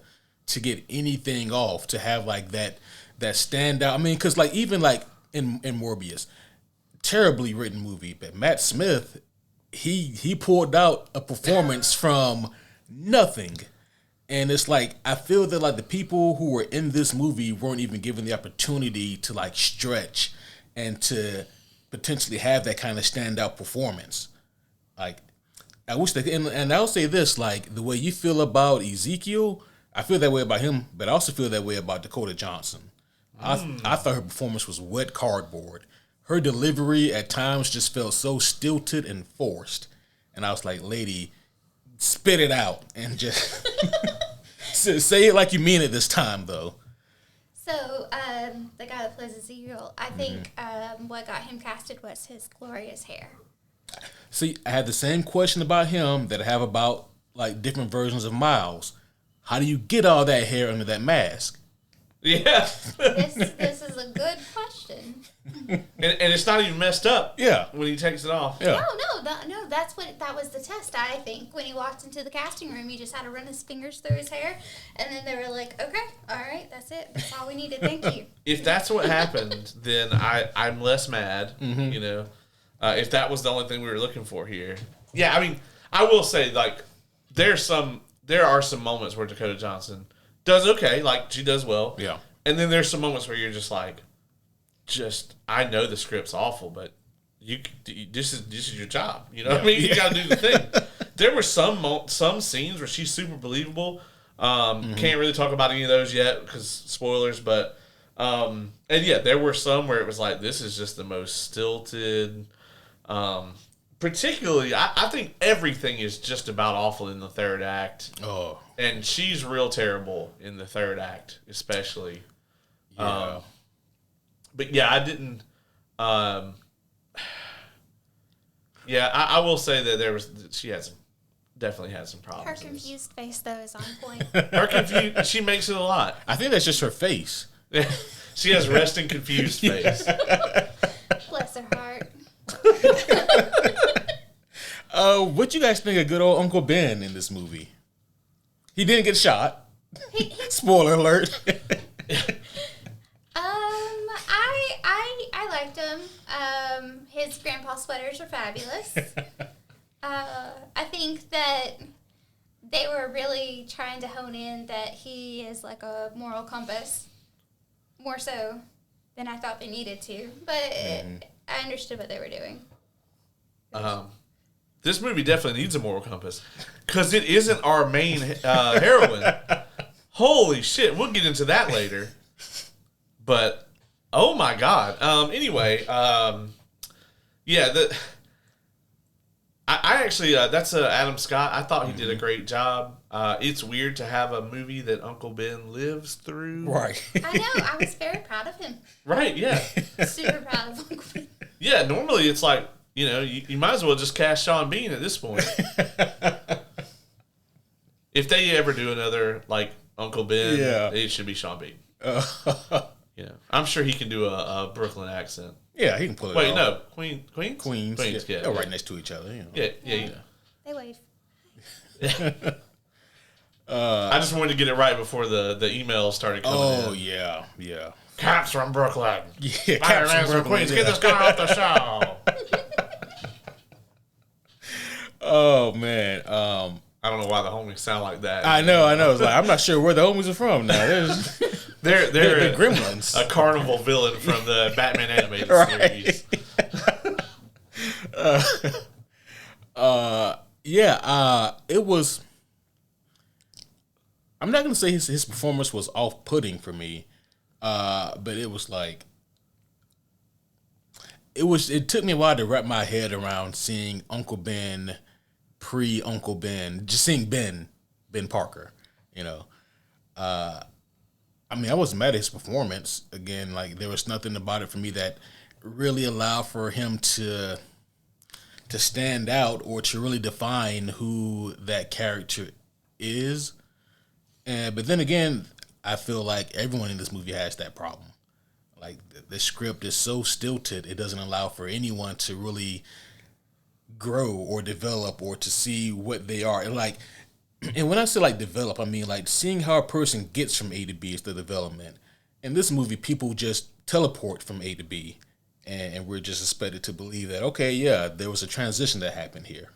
Speaker 1: get anything off, to have like that standout. I mean, because like even like in Morbius, terribly written movie, but Matt Smith, he pulled out a performance from nothing. And it's like, I feel that like the people who were in this movie weren't even given the opportunity to like stretch and to potentially have that kind of standout performance. Like, I wish they, and I'll say this, like the way you feel about Ezekiel, I feel that way about him, but I also feel that way about Dakota Johnson. I thought her performance was wet cardboard. Her delivery at times just felt so stilted and forced. And I was like, lady, spit it out and just say it like you mean it this time, though.
Speaker 3: So, the guy that plays Ezekiel, I think what got him casted was his glorious hair.
Speaker 1: See, I had the same question about him that I have about like different versions of Miles. How do you get all that hair under that mask?
Speaker 2: Yeah.
Speaker 3: This is a good question.
Speaker 2: And it's not even messed up.
Speaker 1: Yeah.
Speaker 2: When he takes it off.
Speaker 1: Yeah.
Speaker 3: No, that was the test, I think. When he walked into the casting room, he just had to run his fingers through his hair, and then they were like, okay, all right, that's it. That's all we needed. Thank you.
Speaker 2: If that's what happened, then I'm less mad, you know, if that was the only thing we were looking for here. Yeah, I mean, I will say, like, there are some moments where Dakota Johnson does okay, like, she does well.
Speaker 1: Yeah.
Speaker 2: And then there's some moments where you're just like, I know the script's awful, but this is your job. You know what I mean? You got to do the thing. There were some scenes where she's super believable. Can't really talk about any of those yet because spoilers, but and yeah, there were some where it was like, this is just the most stilted. Particularly, I think everything is just about awful in the third act.
Speaker 1: Oh.
Speaker 2: And she's real terrible in the third act, especially.
Speaker 1: Yeah.
Speaker 2: But yeah, I didn't. Yeah, I will say that she definitely had some problems.
Speaker 3: Her confused face, though, is on point.
Speaker 2: Her confused, she makes it a lot.
Speaker 1: I think that's just her face.
Speaker 2: She has resting confused face.
Speaker 3: Bless her heart.
Speaker 1: What you guys think of good old Uncle Ben in this movie? He didn't get shot. Spoiler alert.
Speaker 3: I liked him. His grandpa sweaters are fabulous. I think that they were really trying to hone in that he is like a moral compass, more so than I thought they needed to. But I understood what they were doing.
Speaker 2: This movie definitely needs a moral compass because it isn't our main heroine. Holy shit, we'll get into that later. But oh my god. Anyway, yeah. I actually that's Adam Scott. I thought he did a great job. It's weird to have a movie that Uncle Ben lives through.
Speaker 1: Right.
Speaker 3: I know. I was very proud of him.
Speaker 2: Right. Yeah.
Speaker 3: Super proud of Uncle Ben.
Speaker 2: Yeah. Normally, it's like, you know, you might as well just cast Sean Bean at this point. If they ever do another like Uncle Ben, it should be Sean Bean. Yeah, I'm sure he can do a Brooklyn accent.
Speaker 1: Yeah, he can pull it off.
Speaker 2: Wait, no, Queens.
Speaker 1: Yeah. They're right next to each other. You know.
Speaker 2: Yeah, you know.
Speaker 3: They wave.
Speaker 2: I just wanted to get it right before the emails started coming in.
Speaker 1: Oh yeah.
Speaker 2: Caps from Brooklyn.
Speaker 1: Yeah,
Speaker 2: Caps from Queens. Get this guy off the show.
Speaker 1: Oh man.
Speaker 2: I don't know why the homies sound like that.
Speaker 1: I know. It's like, I'm not sure where the homies are from now.
Speaker 2: They're
Speaker 1: the Gremlins,
Speaker 2: a carnival villain from the Batman animated series.
Speaker 1: It was. I'm not gonna say his performance was off-putting for me, but it was like It took me a while to wrap my head around seeing Uncle Ben, pre-Uncle Ben, just seeing Ben Parker. You know, I mean, I wasn't mad at his performance. Again, like there was nothing about it for me that really allowed for him to stand out or to really define who that character is. But then again, I feel like everyone in this movie has that problem. Like the script is so stilted, it doesn't allow for anyone to really grow or develop or to see what they are. And when I say like develop, I mean like seeing how a person gets from A to B is the development. In this movie, people just teleport from A to B, and we're just expected to believe that, okay, yeah, there was a transition that happened here.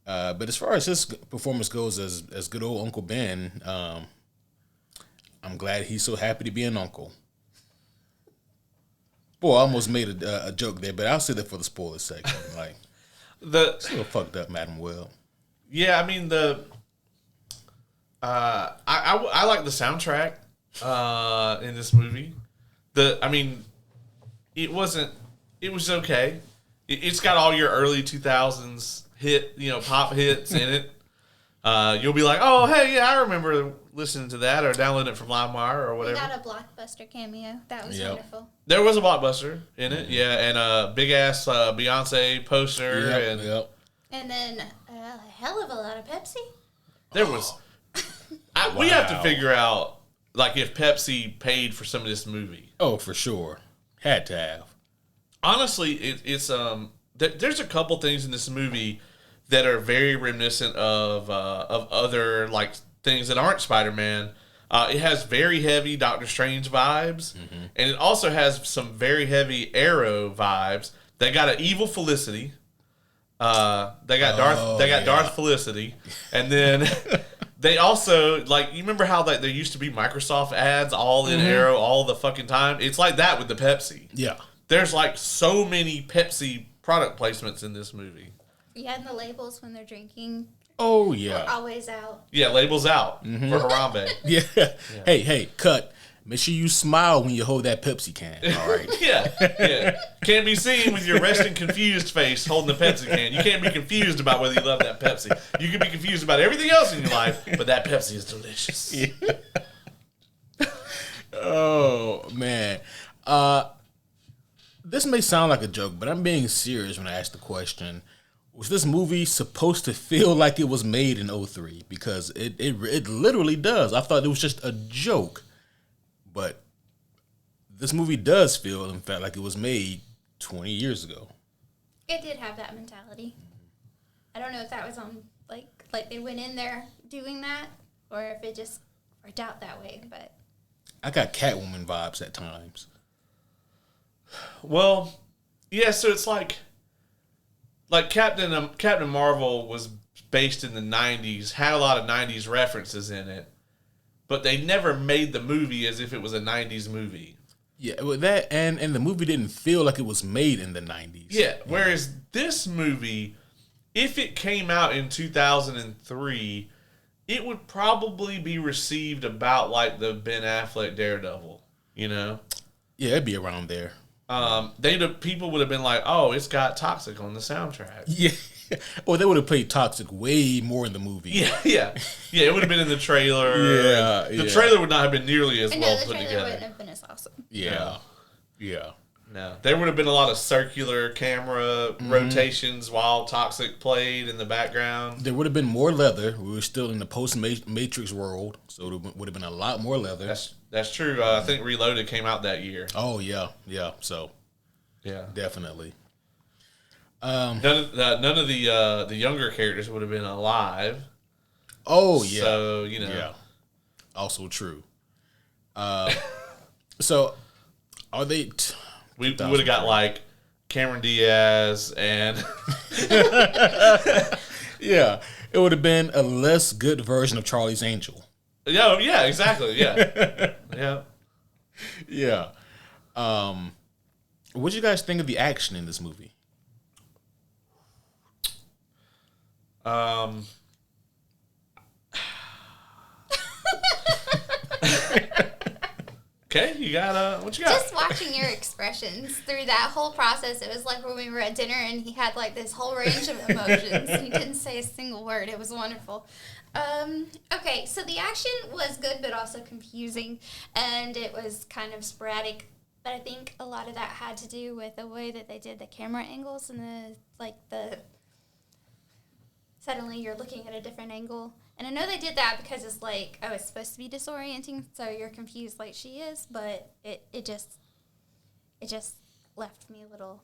Speaker 1: But as far as his performance goes as good old Uncle Ben, I'm glad he's so happy to be an uncle. Boy, I almost made a joke there, but I'll say that for the spoiler section. Like, still fucked up, Madam Well.
Speaker 2: Yeah, I mean I like the soundtrack in this movie. It was okay. It's got all your early 2000s pop hits in it. You'll be like, oh, hey, yeah, I remember listening to that or downloading it from LimeWire or whatever.
Speaker 3: We got a Blockbuster cameo. That was wonderful.
Speaker 2: There was a Blockbuster in it, yeah, and a big-ass Beyonce poster.
Speaker 3: And then a hell of a lot of Pepsi.
Speaker 2: There was... We have to figure out, like, if Pepsi paid for some of this movie.
Speaker 1: Oh, for sure. Had to have.
Speaker 2: Honestly, there's a couple things in this movie that are very reminiscent of other like things that aren't Spider-Man. It has very heavy Doctor Strange vibes, and it also has some very heavy Arrow vibes. They got an evil Felicity. They got Darth Felicity, and then they also like you remember how like there used to be Microsoft ads all in Arrow all the fucking time. It's like that with the Pepsi.
Speaker 1: Yeah,
Speaker 2: there's like so many Pepsi product placements in this movie.
Speaker 3: Yeah, and the labels when they're drinking.
Speaker 1: Oh, yeah.
Speaker 3: Are always out.
Speaker 2: Yeah, labels out for Harambe.
Speaker 1: Yeah. Hey, cut. Make sure you smile when you hold that Pepsi can. All right.
Speaker 2: yeah. Can't be seen with your resting confused face holding the Pepsi can. You can't be confused about whether you love that Pepsi. You can be confused about everything else in your life, but that Pepsi is delicious.
Speaker 1: Yeah. Oh, man. This may sound like a joke, but I'm being serious when I ask the question. Was this movie supposed to feel like it was made in 2003? Because it literally does. I thought it was just a joke. But this movie does feel, in fact, like it was made 20 years ago.
Speaker 3: It did have that mentality. I don't know if that was on, like they went in there doing that, or if it just worked out that way, but...
Speaker 1: I got Catwoman vibes at times.
Speaker 2: Well, yeah, so it's like Captain Marvel was based in the 90s, had a lot of 90s references in it, but they never made the movie as if it was a 90s movie.
Speaker 1: Yeah, with that, and the movie didn't feel like it was made in the 90s.
Speaker 2: Yeah, whereas this movie, if it came out in 2003, it would probably be received about like the Ben Affleck Daredevil, you know?
Speaker 1: Yeah, it'd be around there.
Speaker 2: People would have been like, "Oh, it's got Toxic on the soundtrack."
Speaker 1: Yeah, or they would have played Toxic way more in the movie.
Speaker 2: Yeah. It would have been in the trailer. The trailer would not have been nearly as well put together.
Speaker 3: The trailer wouldn't have been as awesome.
Speaker 1: Yeah.
Speaker 2: No, there would have been a lot of circular camera rotations while Toxic played in the background.
Speaker 1: There would have been more leather. We were still in the post-Matrix world, so it would have been a lot more leather.
Speaker 2: That's true. I think Reloaded came out that year.
Speaker 1: Oh, yeah. So,
Speaker 2: yeah,
Speaker 1: definitely.
Speaker 2: None of the younger characters would have been alive.
Speaker 1: Oh, yeah.
Speaker 2: So, you know.
Speaker 1: Yeah. Also true. So, are they...
Speaker 2: We would have got, like, Cameron Diaz and...
Speaker 1: Yeah. It would have been a less good version of Charlie's Angel.
Speaker 2: Yeah, exactly. Yeah. Yeah.
Speaker 1: Yeah. What do you guys think of the action in this movie?
Speaker 2: Okay, you got what you got?
Speaker 3: Just watching your expressions through that whole process, it was like when we were at dinner and he had like this whole range of emotions. He didn't say a single word. It was wonderful. Okay, so the action was good but also confusing, and it was kind of sporadic. But I think a lot of that had to do with the way that they did the camera angles and the suddenly you're looking at a different angle. And I know they did that because it's like, oh, it's supposed to be disorienting, so you're confused like she is, but it just left me a little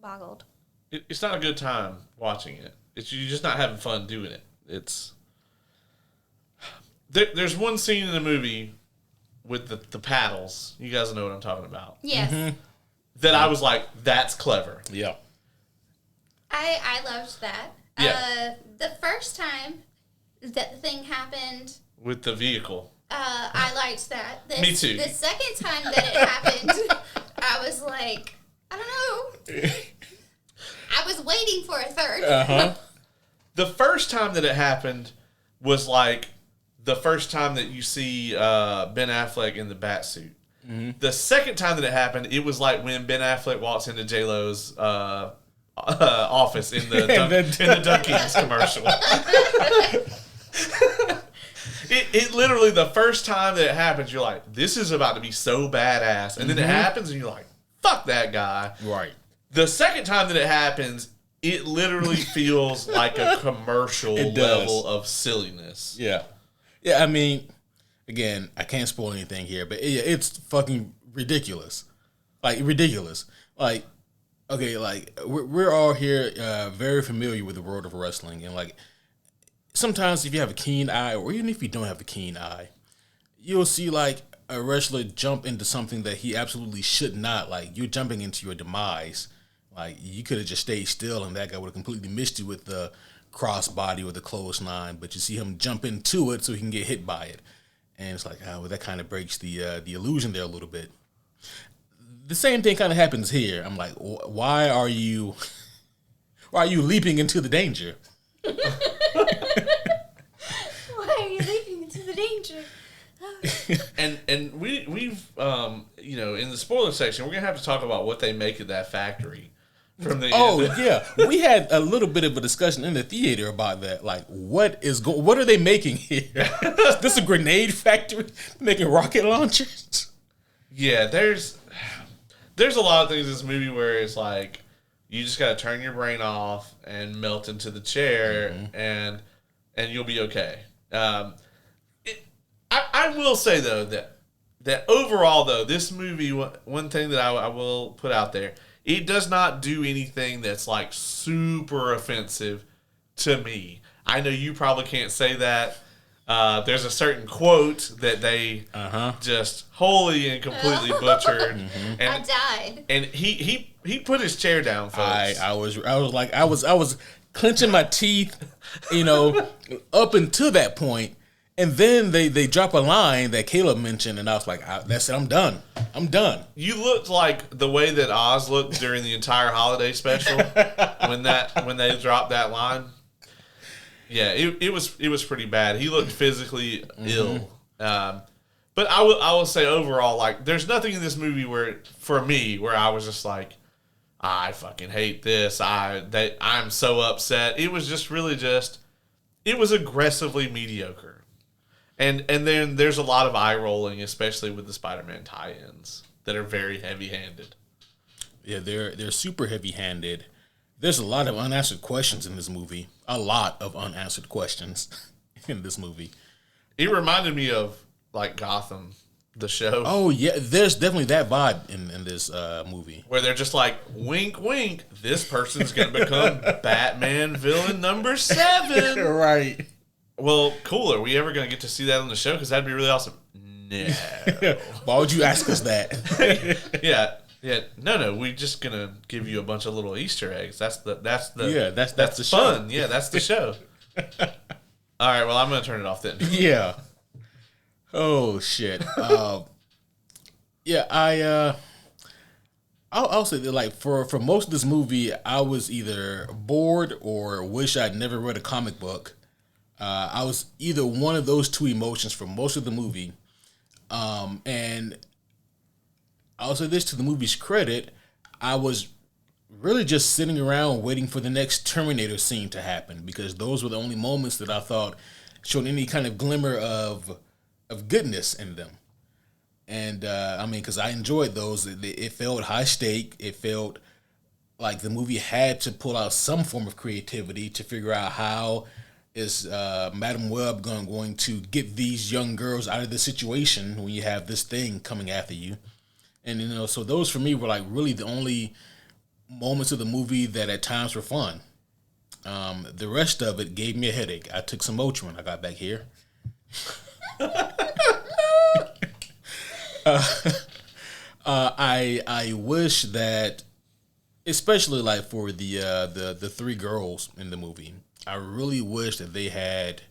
Speaker 3: boggled.
Speaker 2: It's not a good time watching it. You're just not having fun doing it. There's one scene in the movie with the paddles. You guys know what I'm talking about.
Speaker 3: Yes. Mm-hmm.
Speaker 2: That I was like, that's clever.
Speaker 1: Yeah.
Speaker 3: I loved that.
Speaker 2: Yeah.
Speaker 3: The first time that the thing happened
Speaker 2: with the vehicle.
Speaker 3: I liked that.
Speaker 2: Me too.
Speaker 3: The second time that it happened, I was like, I don't know. I was waiting for a third.
Speaker 1: Uh-huh.
Speaker 2: The first time that it happened was like the first time that you see Ben Affleck in the bat suit. Mm-hmm. The second time that it happened, it was like when Ben Affleck walks into J-Lo's office in the Dunkin's commercial. It literally, the first time that it happens, you're like, this is about to be so badass. And then it happens and you're like, fuck that guy.
Speaker 1: Right.
Speaker 2: The second time that it happens, it literally feels like a commercial level of silliness.
Speaker 1: Yeah. Yeah, I mean, again, I can't spoil anything here, but it's fucking ridiculous. Like, ridiculous. Like, okay, like, we're all here very familiar with the world of wrestling. And, like, sometimes if you have a keen eye, or even if you don't have a keen eye, you'll see, like, a wrestler jump into something that he absolutely should not. Like, you're jumping into your demise. Like, you could have just stayed still, and that guy would have completely missed you with the crossbody or the clothesline. But you see him jump into it so he can get hit by it. And it's like, oh, well, that kind of breaks the illusion there a little bit. The same thing kind of happens here. I'm like, why are you leaping into the danger?
Speaker 3: Why are you leaping into the danger?
Speaker 2: And we've in the spoiler section, we're gonna have to talk about what they make of that factory from the
Speaker 1: yeah, we had a little bit of a discussion in the theater about that. Like, what are they making here? Is this a grenade factory making rocket launchers?
Speaker 2: Yeah, there's a lot of things in this movie where it's like you just gotta turn your brain off and melt into the chair, and you'll be okay. I will say though that overall though, this movie, one thing that I will put out there, it does not do anything that's like super offensive to me. I know you probably can't say that. There's a certain quote that they just wholly and completely butchered. And
Speaker 3: I died.
Speaker 2: And he put his chair down, folks.
Speaker 1: I was clenching my teeth, up until that point. And then they drop a line that Caleb mentioned, and I was like, that's it, I'm done.
Speaker 2: You looked like the way that Oz looked during the entire holiday special when they dropped that line. Yeah, it was pretty bad. He looked physically ill. But I will say overall, like, there's nothing in this movie where I was just like, I fucking hate this. I'm so upset. It was just really it was aggressively mediocre. And then there's a lot of eye rolling, especially with the Spider-Man tie-ins that are very heavy-handed.
Speaker 1: Yeah, they're super heavy-handed. There's a lot of unanswered questions in this movie. A lot of unanswered questions in this movie.
Speaker 2: It reminded me of like Gotham, the show.
Speaker 1: Oh yeah, there's definitely that vibe in this movie
Speaker 2: where they're just like, wink, wink. This person's gonna become Batman villain number 7.
Speaker 1: Right.
Speaker 2: Well, cool. Are we ever going to get to see that on the show? Because that'd be really awesome. No.
Speaker 1: Why would you ask us that?
Speaker 2: Yeah. No. We're just going to give you a bunch of little Easter eggs. That's the
Speaker 1: that's the
Speaker 2: fun.
Speaker 1: Show.
Speaker 2: Yeah, that's the show. All right. Well, I'm going to turn it off then.
Speaker 1: Yeah. Oh shit. Yeah. I'll say that, like, for most of this movie, I was either bored or wish I'd never read a comic book. I was either one of those two emotions for most of the movie. And I'll say this to the movie's credit, I was really just sitting around waiting for the next Terminator scene to happen because those were the only moments that I thought showed any kind of glimmer of goodness in them. And I mean, because I enjoyed those, it felt high stake. It felt like the movie had to pull out some form of creativity to figure out how is Madam Web going to get these young girls out of the situation when you have this thing coming after you. And, you know, so those for me were like really the only moments of the movie that at times were fun. The rest of it gave me a headache. I took some Motrin when I got back here. I wish that, especially like for the three girls in the movie, I really wish that they had.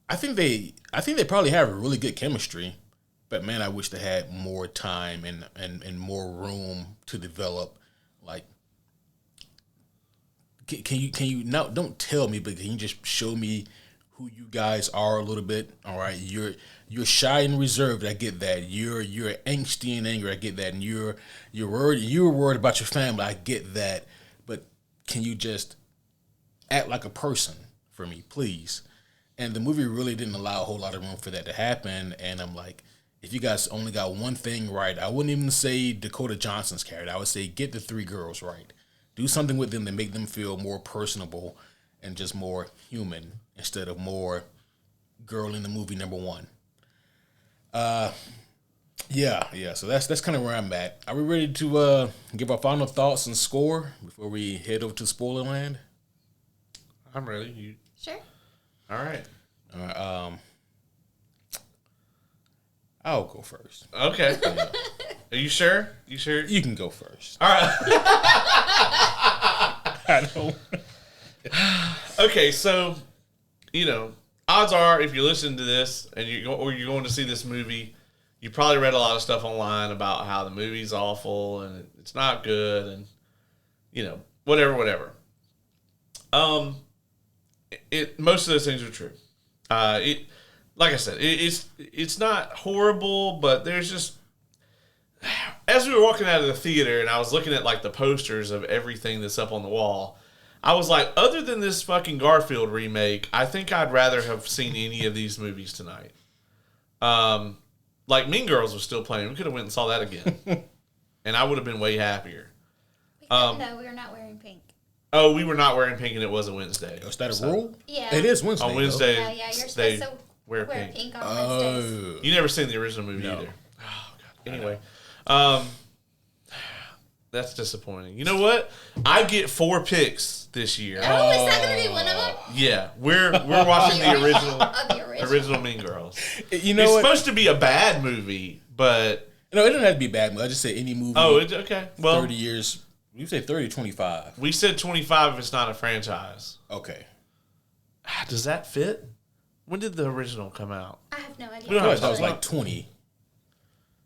Speaker 1: I think they probably have a really good chemistry, but man, I wish they had more time and more room to develop. Like, can you now? Don't tell me, but can you just show me who you guys are a little bit? All right, you're shy and reserved. I get that. You're angsty and angry. I get that. And you're worried about your family. I get that. But can you just act like a person for me, please? And the movie really didn't allow a whole lot of room for that to happen. And I'm like, if you guys only got one thing right, I wouldn't even say Dakota Johnson's character. I would say get the three girls right. Do something with them to make them feel more personable and just more human instead of more girl in the movie number one. Yeah. So that's kind of where I'm at. Are we ready to give our final thoughts and score before we head over to spoiler land?
Speaker 2: I'm ready. You
Speaker 3: Sure.
Speaker 2: all right?
Speaker 1: I'll go first.
Speaker 2: Okay.
Speaker 1: Yeah.
Speaker 2: Are you sure? You sure?
Speaker 1: You can go first.
Speaker 2: All right.
Speaker 1: I don't.
Speaker 2: Okay, so odds are if you listen to this and you're going to see this movie, you probably read a lot of stuff online about how the movie's awful and it's not good and whatever. Most of those things are true. Like I said, it's not horrible, but there's just, as we were walking out of the theater and I was looking at like the posters of everything that's up on the wall, I was like, other than this fucking Garfield remake, I think I'd rather have seen any of these movies tonight. Like Mean Girls was still playing. We could have went and saw that again. And I would have been way happier.
Speaker 3: No, we were not wearing pink.
Speaker 2: Oh, we were not wearing pink and it was a Wednesday.
Speaker 1: Is that a rule?
Speaker 3: Yeah.
Speaker 1: It is Wednesday.
Speaker 2: On Wednesday,
Speaker 3: Yeah, you're supposed
Speaker 2: they
Speaker 3: to
Speaker 2: wear
Speaker 3: wear
Speaker 2: pink.
Speaker 3: pink on Wednesdays.
Speaker 2: You never seen the original movie
Speaker 1: No.
Speaker 2: either. Oh, God. Anyway. That's disappointing. You know what? I get 4 picks this year.
Speaker 3: Oh, is that going to be one of them?
Speaker 2: Yeah, we're watching the original
Speaker 3: The
Speaker 2: original Mean Girls.
Speaker 1: You know
Speaker 2: It's
Speaker 1: what?
Speaker 2: supposed to be a bad movie, but
Speaker 1: No, it doesn't have to be bad. I just say any movie.
Speaker 2: oh, it's okay. Well,
Speaker 1: 30 years. You say 30 or 25.
Speaker 2: we said 25 if it's not a franchise.
Speaker 1: Okay.
Speaker 2: Does that fit? When did the original come out?
Speaker 3: I have no idea.
Speaker 2: We don't
Speaker 1: I
Speaker 2: have
Speaker 1: thought it was
Speaker 2: to-
Speaker 1: like 20.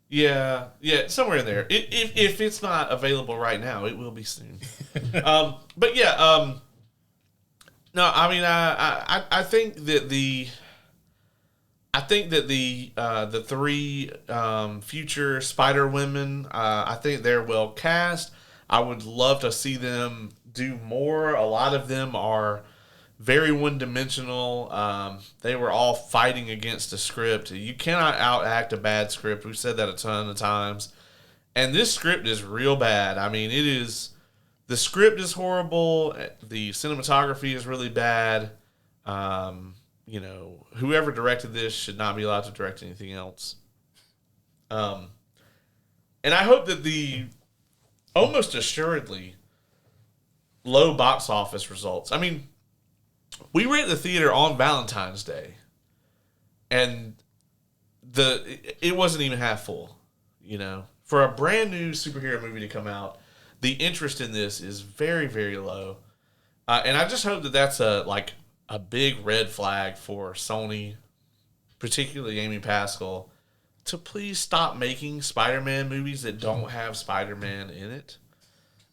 Speaker 2: Yeah, somewhere in there. If it's not available right now, it will be soon. But yeah, no, I mean, I think that the the 3 future Spider Women, I think they're well cast. I would love to see them do more. A lot of them are very one-dimensional. They were all fighting against a script. You cannot outact a bad script. We've said that a ton of times. And this script is real bad. I mean, the script is horrible. The cinematography is really bad. Whoever directed this should not be allowed to direct anything else. And I hope that the almost assuredly low box office results. I mean, we were at the theater on Valentine's Day, and it wasn't even half full. For a brand new superhero movie to come out, the interest in this is very, very low, and I just hope that that's a big red flag for Sony, particularly Amy Pascal, to please stop making Spider-Man movies that don't have Spider-Man in it.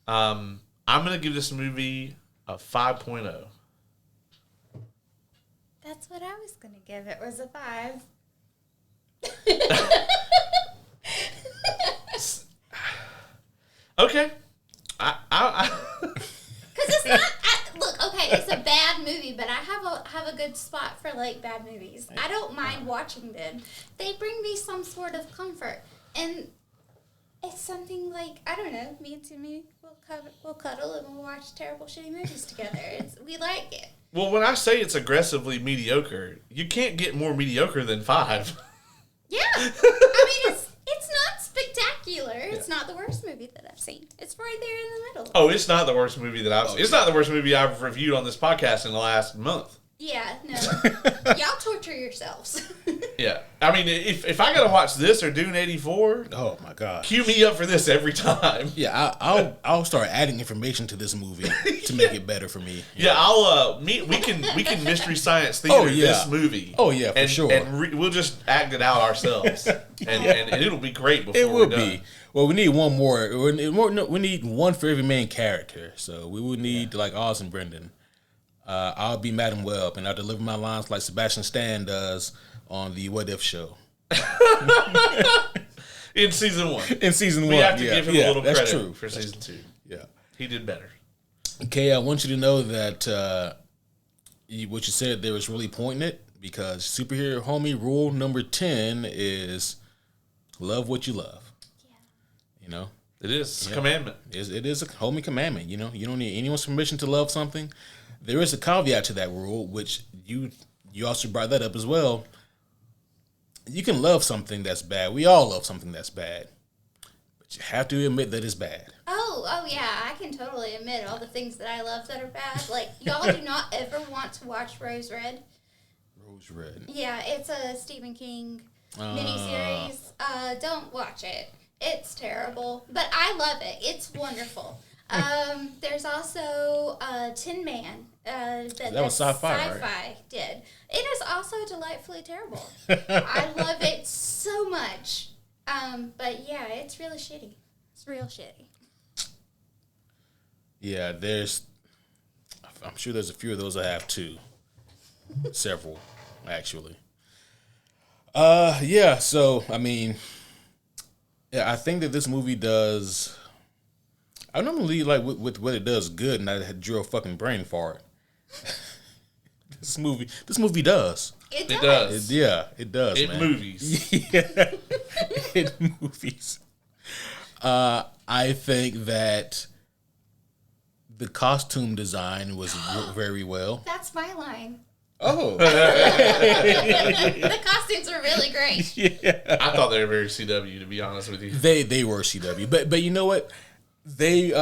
Speaker 2: I'm gonna give this movie a 5.0.
Speaker 3: That's what I was going to give. It was a 5.
Speaker 2: Okay.
Speaker 3: Because it's not. Look, okay, it's a bad movie, but I have a good spot for like bad movies. I don't mind watching them. They bring me some sort of comfort, and it's something like, I don't know, me and Timmy we'll cuddle and we'll watch terrible, shitty movies together. We like it.
Speaker 2: Well, when I say it's aggressively mediocre, you can't get more mediocre than 5.
Speaker 3: Yeah, I mean it's not spectacular. It's not the worst movie that I've seen. It's right there in the middle.
Speaker 2: Oh, it's not the worst movie that I've seen. It's not the worst movie I've reviewed on this podcast in the last month.
Speaker 3: Yeah, no. Y'all torture yourselves.
Speaker 2: Yeah. I mean, if I gotta watch this or Dune 84,
Speaker 1: Oh my god.
Speaker 2: cue me up for this every time.
Speaker 1: Yeah, I'll start adding information to this movie to make it better for me.
Speaker 2: Yeah, I'll we can Mystery Science Theater this movie.
Speaker 1: Oh yeah, for sure.
Speaker 2: And we'll just act it out ourselves, and it'll be great before
Speaker 1: It
Speaker 2: we're
Speaker 1: will
Speaker 2: done.
Speaker 1: be. Well, we need one more. We need one for every main character. So we would need like Oz and Brendan. I'll be Madam Web, and I'll deliver my lines like Sebastian Stan does on the What If show.
Speaker 2: In season 1.
Speaker 1: In season 1.
Speaker 2: We have to give him a little
Speaker 1: that's
Speaker 2: credit
Speaker 1: true.
Speaker 2: for season 2.
Speaker 1: Yeah.
Speaker 2: He did better.
Speaker 1: Okay, I want you to know that what you said there was really poignant, because superhero homie rule number 10 is love what you love.
Speaker 3: Yeah.
Speaker 1: You know?
Speaker 2: It is. It's a commandment.
Speaker 1: It is a homie commandment. You know, you don't need anyone's permission to love something. There is a caveat to that rule, which you also brought that up as well. You can love something that's bad. We all love something that's bad, but you have to admit that it's bad.
Speaker 3: Oh yeah, I can totally admit all the things that I love that are bad. Like, y'all do not ever want to watch Rose Red.
Speaker 1: Rose Red.
Speaker 3: Yeah, it's a Stephen King miniseries. Don't watch it. It's terrible, but I love it. It's wonderful. There's also Tin Man. That
Speaker 1: was sci-fi, right?
Speaker 3: Sci-fi did. It is also delightfully terrible. I love it so much. But yeah, it's really shitty. It's real shitty.
Speaker 1: Yeah, I'm sure there's a few of those I have too. Several, actually. Yeah, so, I mean, yeah, I think that this movie does... I normally like with what it does good, and I drew a fucking brain fart. This movie does.
Speaker 3: It
Speaker 2: It
Speaker 3: does.
Speaker 2: does.
Speaker 1: It does.
Speaker 2: It
Speaker 1: man.
Speaker 2: movies.
Speaker 1: Yeah, it movies. I think that the costume design was very well.
Speaker 3: That's my line.
Speaker 1: Oh,
Speaker 3: The costumes were really great.
Speaker 1: yeah.
Speaker 2: I thought they were very CW, to be honest with you.
Speaker 1: They were CW, but you know what? They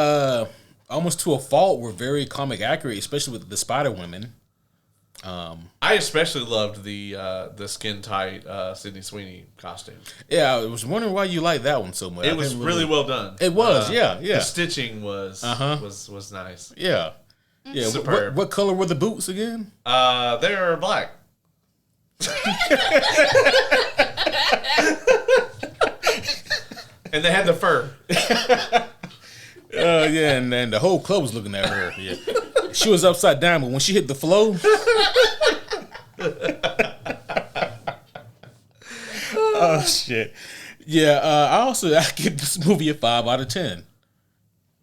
Speaker 1: almost to a fault were very comic accurate, especially with the Spider Women.
Speaker 2: I especially loved the skin tight Sydney Sweeney costume.
Speaker 1: Yeah, I was wondering why you like that one so much.
Speaker 2: It was really well done.
Speaker 1: It was, yeah.
Speaker 2: The stitching was nice.
Speaker 1: Yeah. Yeah.
Speaker 2: Superb.
Speaker 1: What color were the boots again?
Speaker 2: They're black. And they had the fur.
Speaker 1: Yeah, and then the whole club was looking at her. Yeah. She was upside down, but when she hit the flow. Oh shit. Yeah, I give this movie a 5 out of 10.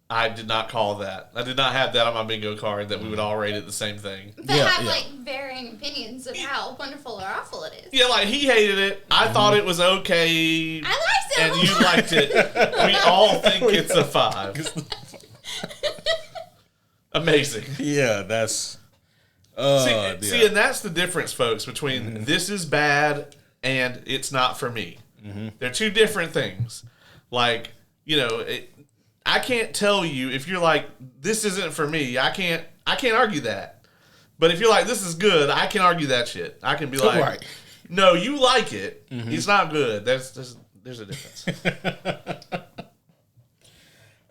Speaker 2: I did not call that. I did not have that on my bingo card that we would all rate it the same thing.
Speaker 3: But
Speaker 1: Yeah,
Speaker 3: have
Speaker 1: yeah.
Speaker 3: like varying opinions of how wonderful or awful it is.
Speaker 2: Yeah, like he hated it. I thought it was okay.
Speaker 3: I liked it.
Speaker 2: And you liked it. We all think it's a 5. Amazing.
Speaker 1: Yeah, that's.
Speaker 2: See, and that's the difference, folks, between this is bad and it's not for me. They're two different things. Like, you know, I can't tell you if you're like, this isn't for me. I can't argue that. But if you're like, this is good, I can argue that shit. I can be like,
Speaker 1: Right.
Speaker 2: no, you like it. It's not good. There's a difference.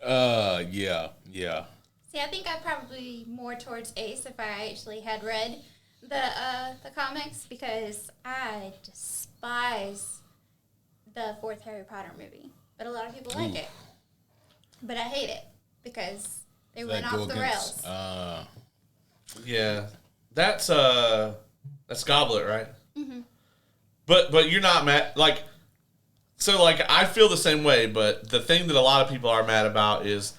Speaker 1: Yeah.
Speaker 3: See, I think I'd probably more towards Ace if I actually had read the comics, because I despise the 4th Harry Potter movie. But a lot of people like it. But I hate it because they went off the rails.
Speaker 2: Yeah, that's Goblet, right? Mm-hmm. But you're not mad. Like, So, like, I feel the same way, but the thing that a lot of people are mad about is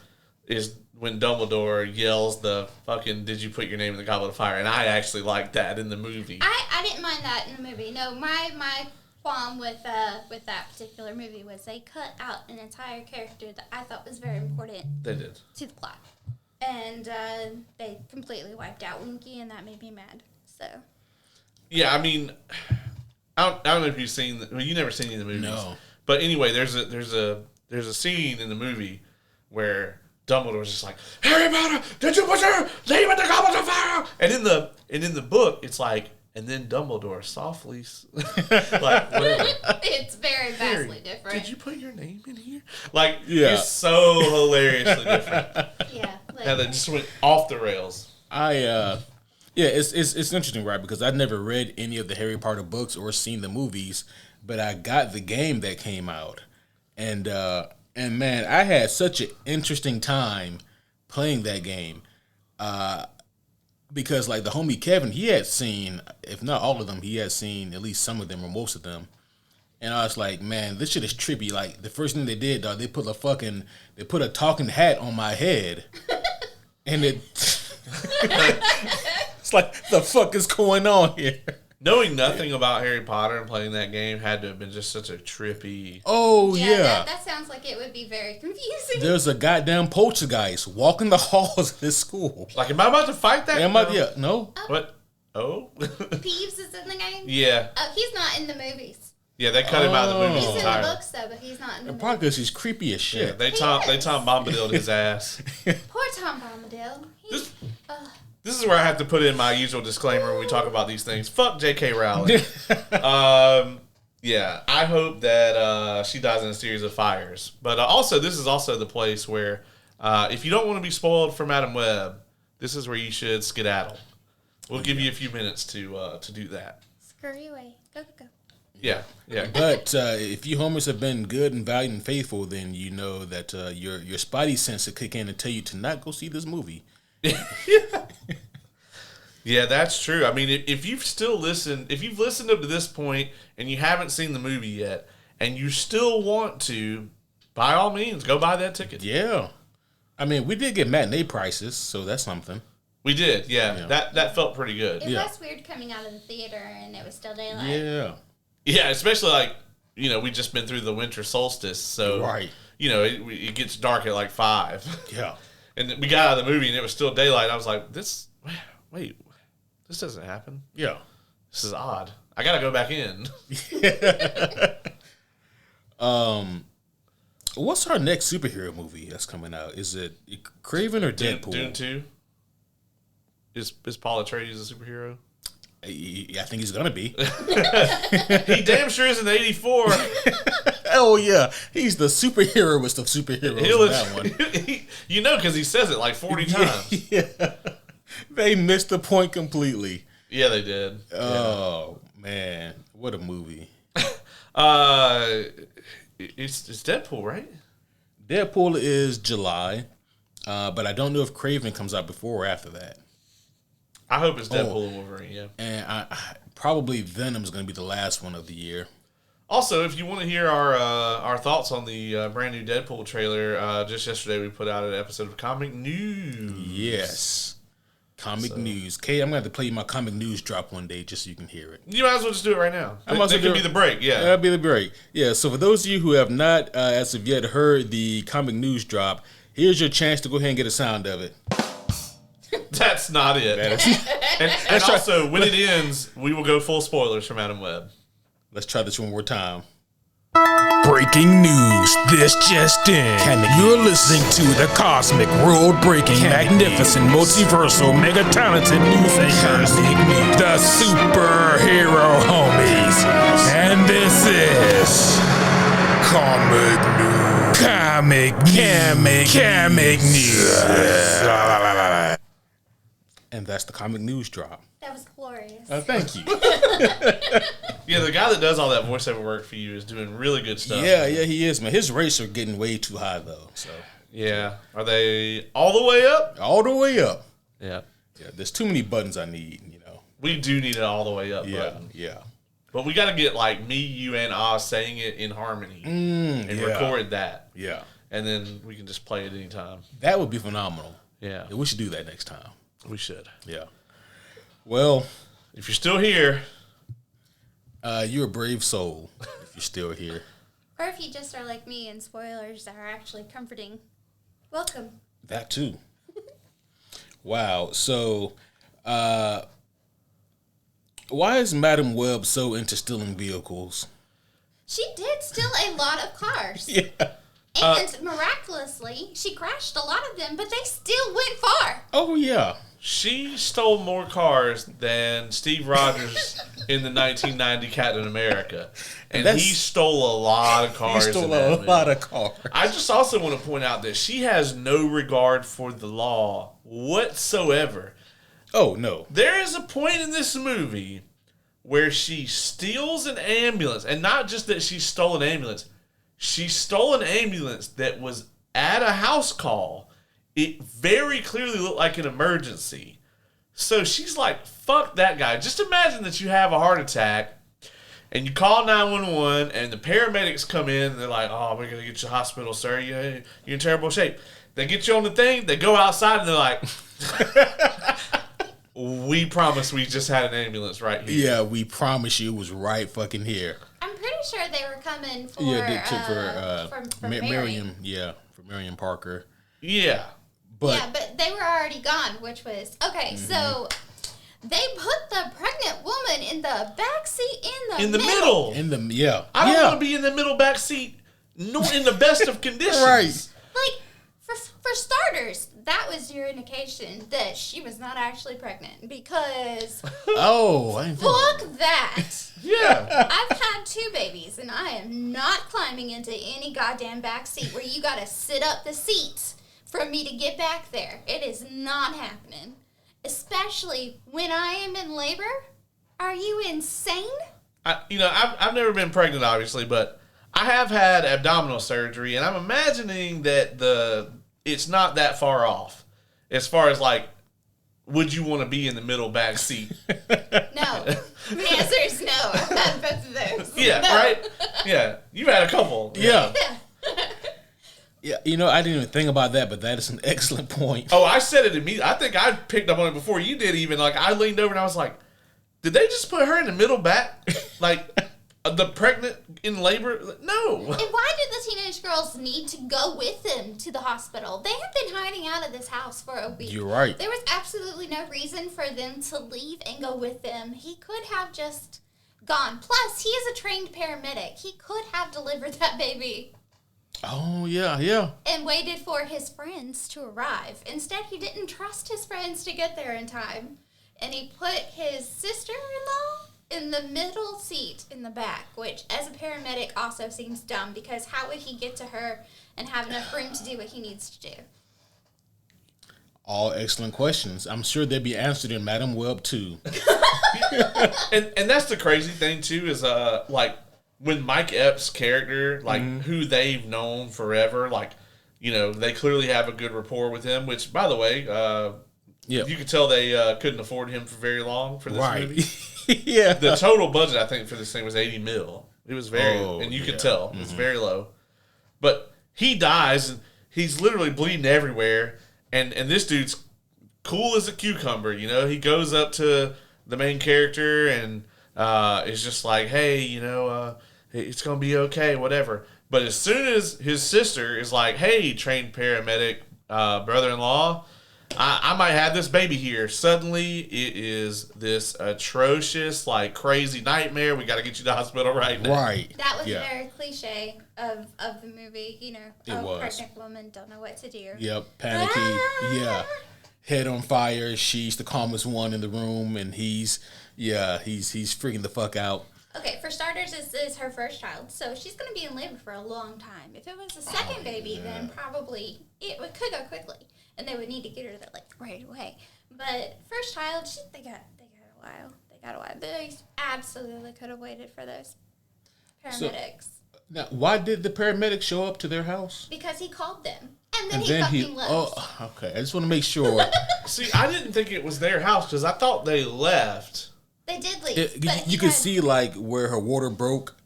Speaker 2: when Dumbledore yells the fucking "Did you put your name in the Goblet of Fire?" And I actually like that in the movie.
Speaker 3: I didn't mind that in the movie. No, my qualm with that particular movie was they cut out an entire character that I thought was very important.
Speaker 2: They did.
Speaker 3: To the plot. And they completely wiped out Winky, and that made me mad. So.
Speaker 2: Yeah, I mean, I don't know if you've seen. You never seen any of the movies.
Speaker 1: No.
Speaker 2: But anyway, there's a scene in the movie where Dumbledore's just like, Harry Potter, did you put your name in the Goblet of Fire? And in the book, it's like, and then Dumbledore softly, like, whatever.
Speaker 3: It's very vastly different.
Speaker 2: Did you put your name in here? Like,
Speaker 1: Yeah.
Speaker 2: it's so hilariously different.
Speaker 3: Yeah. Like,
Speaker 2: And then just went off the rails.
Speaker 1: It's interesting, right? Because I've never read any of the Harry Potter books or seen the movies, but I got the game that came out, and man, I had such an interesting time playing that game, because like the homie Kevin, he had seen, if not all of them, he had seen at least some of them or most of them, and I was like, man, this shit is trippy. Like the first thing they did, dog, they put a talking hat on my head, and it. It's like, the fuck is going on here?
Speaker 2: Knowing nothing about Harry Potter and playing that game had to have been just such a trippy...
Speaker 1: Oh, yeah.
Speaker 3: That sounds like it would be very confusing.
Speaker 1: There's a goddamn poltergeist walking the halls of this school.
Speaker 2: Like, am I about to fight that?
Speaker 1: No.
Speaker 2: What? Oh?
Speaker 3: Peeves is in the game?
Speaker 2: Yeah.
Speaker 3: He's not in the movies.
Speaker 2: Yeah, they cut him out of the movies
Speaker 3: He's in
Speaker 2: entirely.
Speaker 3: the books, though, but he's not in the movies.
Speaker 1: Probably because he's creepy as
Speaker 2: Yeah,
Speaker 1: shit.
Speaker 2: they Tom Bombadil his ass.
Speaker 3: Poor Tom Bombadil.
Speaker 2: This is where I have to put in my usual disclaimer when we talk about these things. Fuck J.K. Rowling. Yeah, I hope that she dies in a series of fires. But also, this is also the place where if you don't want to be spoiled for Madam Web, this is where you should skedaddle. We'll give you a few minutes to do that.
Speaker 3: Scurry away. Go, go, go.
Speaker 2: Yeah.
Speaker 1: But if you homers have been good and valiant and faithful, then you know that your spidey sense will kick in and tell you to not go see this movie.
Speaker 2: Yeah, that's true. I mean, if you've listened up to this point and you haven't seen the movie yet, and you still want to, by all means, go buy that ticket.
Speaker 1: Yeah. I mean, we did get matinee prices, so that's something.
Speaker 2: We did, yeah. That felt pretty good.
Speaker 3: It was weird coming out of the theater and it was still daylight.
Speaker 2: Yeah, especially like, we just been through the winter solstice, so
Speaker 1: right.
Speaker 2: It gets dark at like 5.
Speaker 1: Yeah.
Speaker 2: And we got out of the movie and it was still daylight. I was like, wait, this doesn't happen.
Speaker 1: Yeah.
Speaker 2: This is odd. I gotta go back in.
Speaker 1: What's our next superhero movie that's coming out? Is it Kraven or Deadpool?
Speaker 2: Dune 2. Is Paul Atreides a superhero?
Speaker 1: I think he's gonna be.
Speaker 2: He damn sure is in 84.
Speaker 1: Oh yeah, he's the superheroist of superheroes in that one.
Speaker 2: Because he says it like 40 times.
Speaker 1: Yeah. They missed the point completely.
Speaker 2: Yeah, they did.
Speaker 1: Oh man, what a movie!
Speaker 2: It's Deadpool, right?
Speaker 1: Deadpool is July, but I don't know if Kraven comes out before or after that.
Speaker 2: I hope it's Deadpool and Wolverine. Yeah,
Speaker 1: and I probably Venom's going to be the last one of the year.
Speaker 2: Also, if you want to hear our thoughts on the brand new Deadpool trailer, just yesterday we put out an episode of Comic News.
Speaker 1: Yes. Comic news. Kay, I'm going to have to play you my comic news drop one day just so you can hear it.
Speaker 2: You might as well just do it right now. That could be the break, yeah.
Speaker 1: That'll be the break. Yeah, so for those of you who have not, as of yet, heard the comic news drop, here's your chance to go ahead and get a sound of it.
Speaker 2: That's not it. And also, when it ends, we will go full spoilers from Adam Webb.
Speaker 1: Let's try this one more time.
Speaker 4: Breaking news, this just in. You're listening to the cosmic, world-breaking, magnificent, multiversal, mega-talented news anchors, the superhero homies. And this is Comic News.
Speaker 1: And that's the comic news drop.
Speaker 3: That was glorious.
Speaker 1: Thank you.
Speaker 2: Yeah, the guy that does all that voiceover work for you is doing really good stuff.
Speaker 1: Yeah, he is, man. His rates are getting way too high, though. So
Speaker 2: yeah. Are they all the way up?
Speaker 1: All the way up.
Speaker 2: Yeah.
Speaker 1: Yeah, there's too many buttons I need,
Speaker 2: We do need an all the way up button.
Speaker 1: Yeah.
Speaker 2: But we got to get like me, you, and Oz saying it in harmony and record that.
Speaker 1: Yeah.
Speaker 2: And then we can just play it anytime.
Speaker 1: That would be phenomenal.
Speaker 2: Yeah.
Speaker 1: We should do that next time.
Speaker 2: We should.
Speaker 1: Yeah. Well,
Speaker 2: if you're still here,
Speaker 1: you're a brave soul if you're still here.
Speaker 3: Or if you just are like me and spoilers are actually comforting, welcome.
Speaker 1: That too. Wow. So, why is Madam Web so into stealing vehicles?
Speaker 3: She did steal a lot of cars.
Speaker 1: Yeah.
Speaker 3: And miraculously, she crashed a lot of them, but they still went far.
Speaker 1: Oh, yeah.
Speaker 2: she stole more cars than Steve Rogers in the 1990 Captain America. And he stole a lot of cars.
Speaker 1: He stole a lot of cars.
Speaker 2: I just also want to point out that she has no regard for the law whatsoever.
Speaker 1: Oh, no.
Speaker 2: There is a point in this movie where she steals an ambulance. And not just that she stole an ambulance. She stole an ambulance that was at a house call. It very clearly looked like an emergency. So she's like, fuck that guy. Just imagine that you have a heart attack and you call 911 and the paramedics come in and they're like, oh, we're going to get you to the hospital, sir. You're in terrible shape. They get you on the thing. They go outside and they're like, we promise we just had an ambulance right here.
Speaker 1: Yeah, we promise you it was right fucking here.
Speaker 3: I'm pretty sure they were coming for
Speaker 1: for Miriam. Yeah, for Miriam Parker.
Speaker 2: Yeah.
Speaker 3: But they were already gone, which was okay. Mm-hmm. So they put the pregnant woman in the back seat in the middle.
Speaker 2: I don't want to be in the middle back seat, nor in the best of conditions.
Speaker 1: Right.
Speaker 3: Like for starters, that was your indication that she was not actually pregnant because fuck that.
Speaker 2: Yeah.
Speaker 3: I've had 2 babies and I am not climbing into any goddamn back seat where you gotta sit up the seat for me to get back there. It is not happening. Especially when I am in labor. Are you insane?
Speaker 2: I've never been pregnant, obviously, but I have had abdominal surgery, and I'm imagining that it's not that far off. As far as, like, would you want to be in the middle back seat?
Speaker 3: No. The answer is no. I've had both of those.
Speaker 2: Yeah,
Speaker 3: no.
Speaker 2: Right? Yeah. You've had a couple.
Speaker 1: Yeah. Yeah, I didn't even think about that, but that is an excellent point.
Speaker 2: Oh, I said it immediately. I think I picked up on it before you did even. Like, I leaned over and I was like, did they just put her in the middle back? Like, the pregnant in labor? No.
Speaker 3: And why did the teenage girls need to go with them to the hospital? They have been hiding out of this house for a week.
Speaker 1: You're right.
Speaker 3: There was absolutely no reason for them to leave and go with them. He could have just gone. Plus, he is a trained paramedic. He could have delivered that baby.
Speaker 1: Oh, yeah.
Speaker 3: And waited for his friends to arrive. Instead, he didn't trust his friends to get there in time. And he put his sister-in-law in the middle seat in the back, which as a paramedic also seems dumb because how would he get to her and have enough room to do what he needs to do?
Speaker 1: All excellent questions. I'm sure they'll be answered in Madam Web too.
Speaker 2: and that's the crazy thing too is like when Mike Epps' character, like who they've known forever, like they clearly have a good rapport with him. Which, by the way, you could tell they couldn't afford him for very long for this movie.
Speaker 1: Yeah.
Speaker 2: The total budget, I think, for this thing was $80 million. It was and you could tell it was very low. But he dies, and he's literally bleeding everywhere. And this dude's cool as a cucumber. He goes up to the main character and is just like, hey, it's gonna be okay, whatever. But as soon as his sister is like, hey, trained paramedic brother-in-law, I might have this baby here. Suddenly, it is this atrocious, like, crazy nightmare. We got to get you to the hospital right now.
Speaker 1: Right.
Speaker 3: That was very cliche of the movie.
Speaker 1: It was.
Speaker 3: Pregnant woman don't know what to do.
Speaker 1: Yep, panicky. Yeah, head on fire. She's the calmest one in the room, and he's freaking the fuck out.
Speaker 3: Okay, for starters, this is her first child, so she's going to be in labor for a long time. If it was a second baby, then probably could go quickly. And they would need to get her there like right away. But first child, they got a while. They absolutely could have waited for those paramedics.
Speaker 1: Now, why did the paramedics show up to their house?
Speaker 3: Because he called them, and then he fucking left.
Speaker 1: Oh, okay. I just want to make sure.
Speaker 2: See, I didn't think it was their house because I thought they left
Speaker 3: They did leave. But
Speaker 1: you could see like where her water broke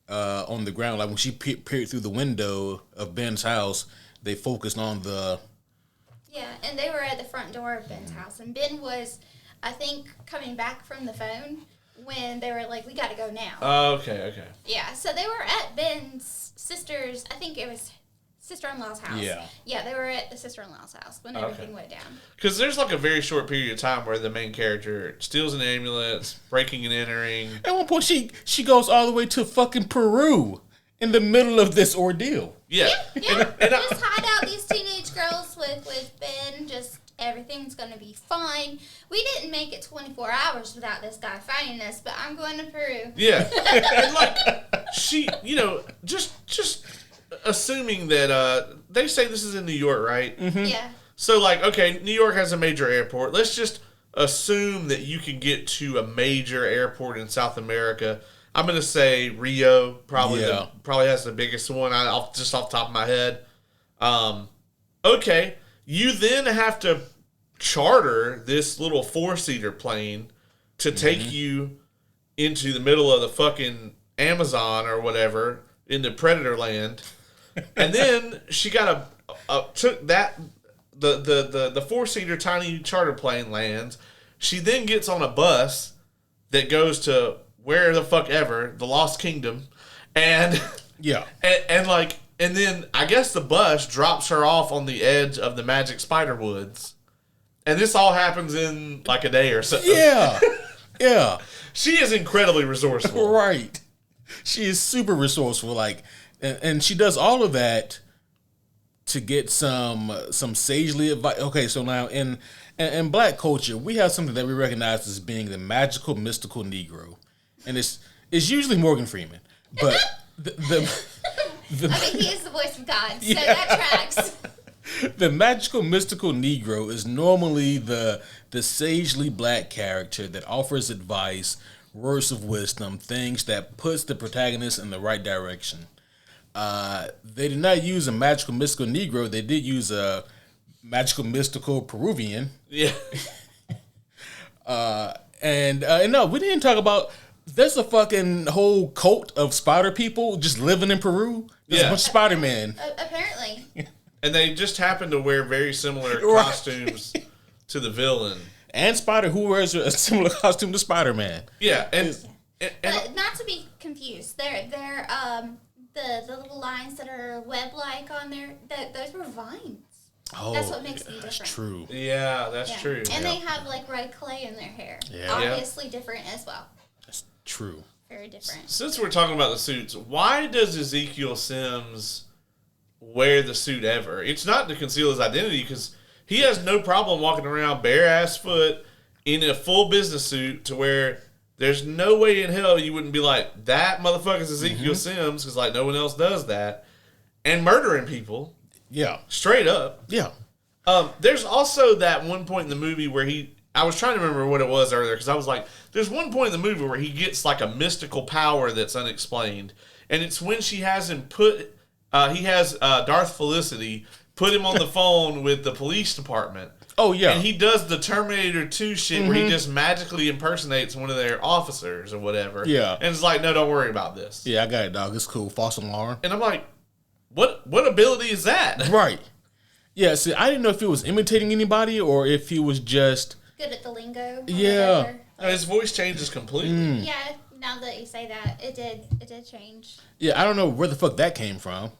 Speaker 1: on the ground. Like when she peered through the window of Ben's house, they focused on the.
Speaker 3: Yeah, and they were at the front door of Ben's house, and Ben was, I think, coming back from the phone when they were like, "We got to go now."
Speaker 2: Oh, okay.
Speaker 3: Yeah, so they were at Ben's sister's. I think it was sister-in-law's house. Yeah, they were at the sister-in-law's house when everything went down.
Speaker 2: Because there's like a very short period of time where the main character steals an ambulance, breaking and entering.
Speaker 1: At one point, she goes all the way to fucking Peru in the middle of this ordeal.
Speaker 3: Yeah. Just hide out these teenage girls with Ben. Just everything's gonna be fine. We didn't make it 24 hours without this guy finding us, but I'm going to Peru.
Speaker 2: Yeah, and like she, just assuming that they say this is in New York, right?
Speaker 1: Mm-hmm.
Speaker 3: Yeah.
Speaker 2: So like, okay, New York has a major airport. Let's just assume that you can get to a major airport in South America. I'm gonna say Rio probably has the biggest one. Off the top of my head. Okay, you then have to charter this little 4-seater plane to take you into the middle of the fucking Amazon or whatever into Predator Land, and then she got took that the 4-seater tiny charter plane lands. She then gets on a bus that goes to where the fuck ever, the Lost Kingdom, and and then I guess the bus drops her off on the edge of the Magic Spider Woods, and this all happens in like a day or so.
Speaker 1: Yeah.
Speaker 2: She is incredibly resourceful.
Speaker 1: Right. She is super resourceful. Like, and she does all of that to get some sagely advice. Okay, so now in Black culture, we have something that we recognize as being the magical, mystical Negro. And it's usually Morgan Freeman, but I
Speaker 3: mean, he is the voice of God, so that tracks.
Speaker 1: The magical, mystical Negro is normally the sagely black character that offers advice, words of wisdom, things that puts the protagonist in the right direction. They did not use a magical, mystical Negro. They did use a magical, mystical Peruvian.
Speaker 2: Yeah.
Speaker 1: And no, we didn't talk about. There's a fucking whole cult of spider people just living in Peru. There's a bunch of Spider-Man.
Speaker 3: Apparently.
Speaker 2: And they just happen to wear very similar costumes to the villain.
Speaker 1: And Spider, who wears a similar costume to Spider-Man.
Speaker 2: Yeah, and
Speaker 3: But not to be confused, they're the little lines that are web-like on there, those were vines.
Speaker 1: Oh,
Speaker 3: that's what makes them different.
Speaker 1: That's true.
Speaker 2: Yeah, that's true.
Speaker 3: And they have like red clay in their hair.
Speaker 1: Yeah.
Speaker 3: Obviously different as well.
Speaker 1: That's true.
Speaker 3: Very different.
Speaker 2: Since we're talking about the suits, why does Ezekiel Sims wear the suit ever? It's not to conceal his identity, because he has no problem walking around bare ass foot in a full business suit to where there's no way in hell you wouldn't be like, that motherfucker's Ezekiel Sims, because like no one else does that, and murdering people.
Speaker 1: Yeah.
Speaker 2: Straight up.
Speaker 1: Yeah.
Speaker 2: There's also that one point in the movie where I was trying to remember what it was earlier, because I was like, there's one point in the movie where he gets like a mystical power that's unexplained, and it's when she has him Darth Felicity put him on the phone with the police department.
Speaker 1: Oh, yeah.
Speaker 2: And he does the Terminator 2 shit where he just magically impersonates one of their officers or whatever.
Speaker 1: Yeah.
Speaker 2: And it's like, no, don't worry about this.
Speaker 1: Yeah, I got it, dog. It's cool. False alarm.
Speaker 2: And I'm like, what ability is that?
Speaker 1: Right. Yeah, see, I didn't know if he was imitating anybody or if he was just...
Speaker 3: Good at the lingo.
Speaker 1: Yeah.
Speaker 2: No, his voice changes completely.
Speaker 3: Yeah, now that you say that, it did change.
Speaker 1: Yeah, I don't know where the fuck that came from,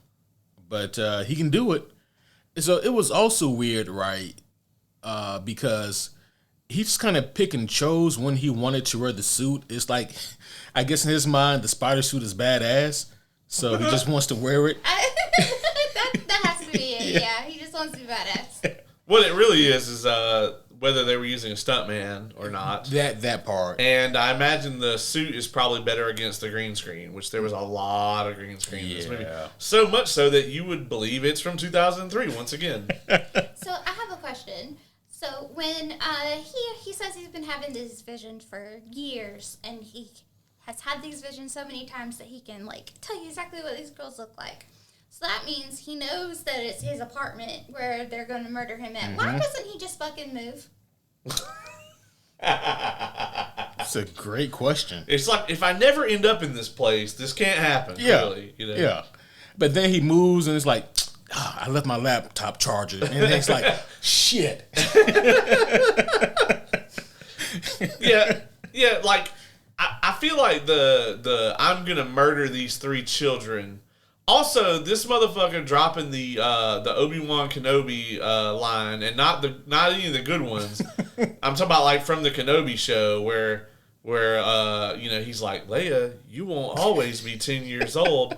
Speaker 1: but he can do it. So it was also weird, right? Because he just kind of pick and chose when he wanted to wear the suit. It's like, I guess in his mind, the spider suit is badass, so he just wants to wear it.
Speaker 3: that has to be it. Yeah, he just wants to be badass.
Speaker 2: What it really is whether they were using a stuntman or not.
Speaker 1: That part.
Speaker 2: And I imagine the suit is probably better against the green screen, which there was a lot of green screen in this movie. So much so that you would believe it's from 2003 once again.
Speaker 3: So I have a question. So when he says he's been having these visions for years, and he has had these visions so many times that he can like tell you exactly what these girls look like. So that means he knows that it's his apartment where they're going to murder him at. Why doesn't he just fucking move?
Speaker 1: That's a great question.
Speaker 2: It's like, if I never end up in this place, this can't happen.
Speaker 1: Yeah.
Speaker 2: Really, you know?
Speaker 1: Yeah. But then he moves and it's like, I left my laptop charger. And then it's like, shit.
Speaker 2: Yeah, like, I feel like the I'm gonna murder these 3 children. Also, this motherfucker dropping the Obi-Wan Kenobi line, and not any of the good ones. I'm talking about like from the Kenobi show where he's like, Leia, you won't always be 10 years old.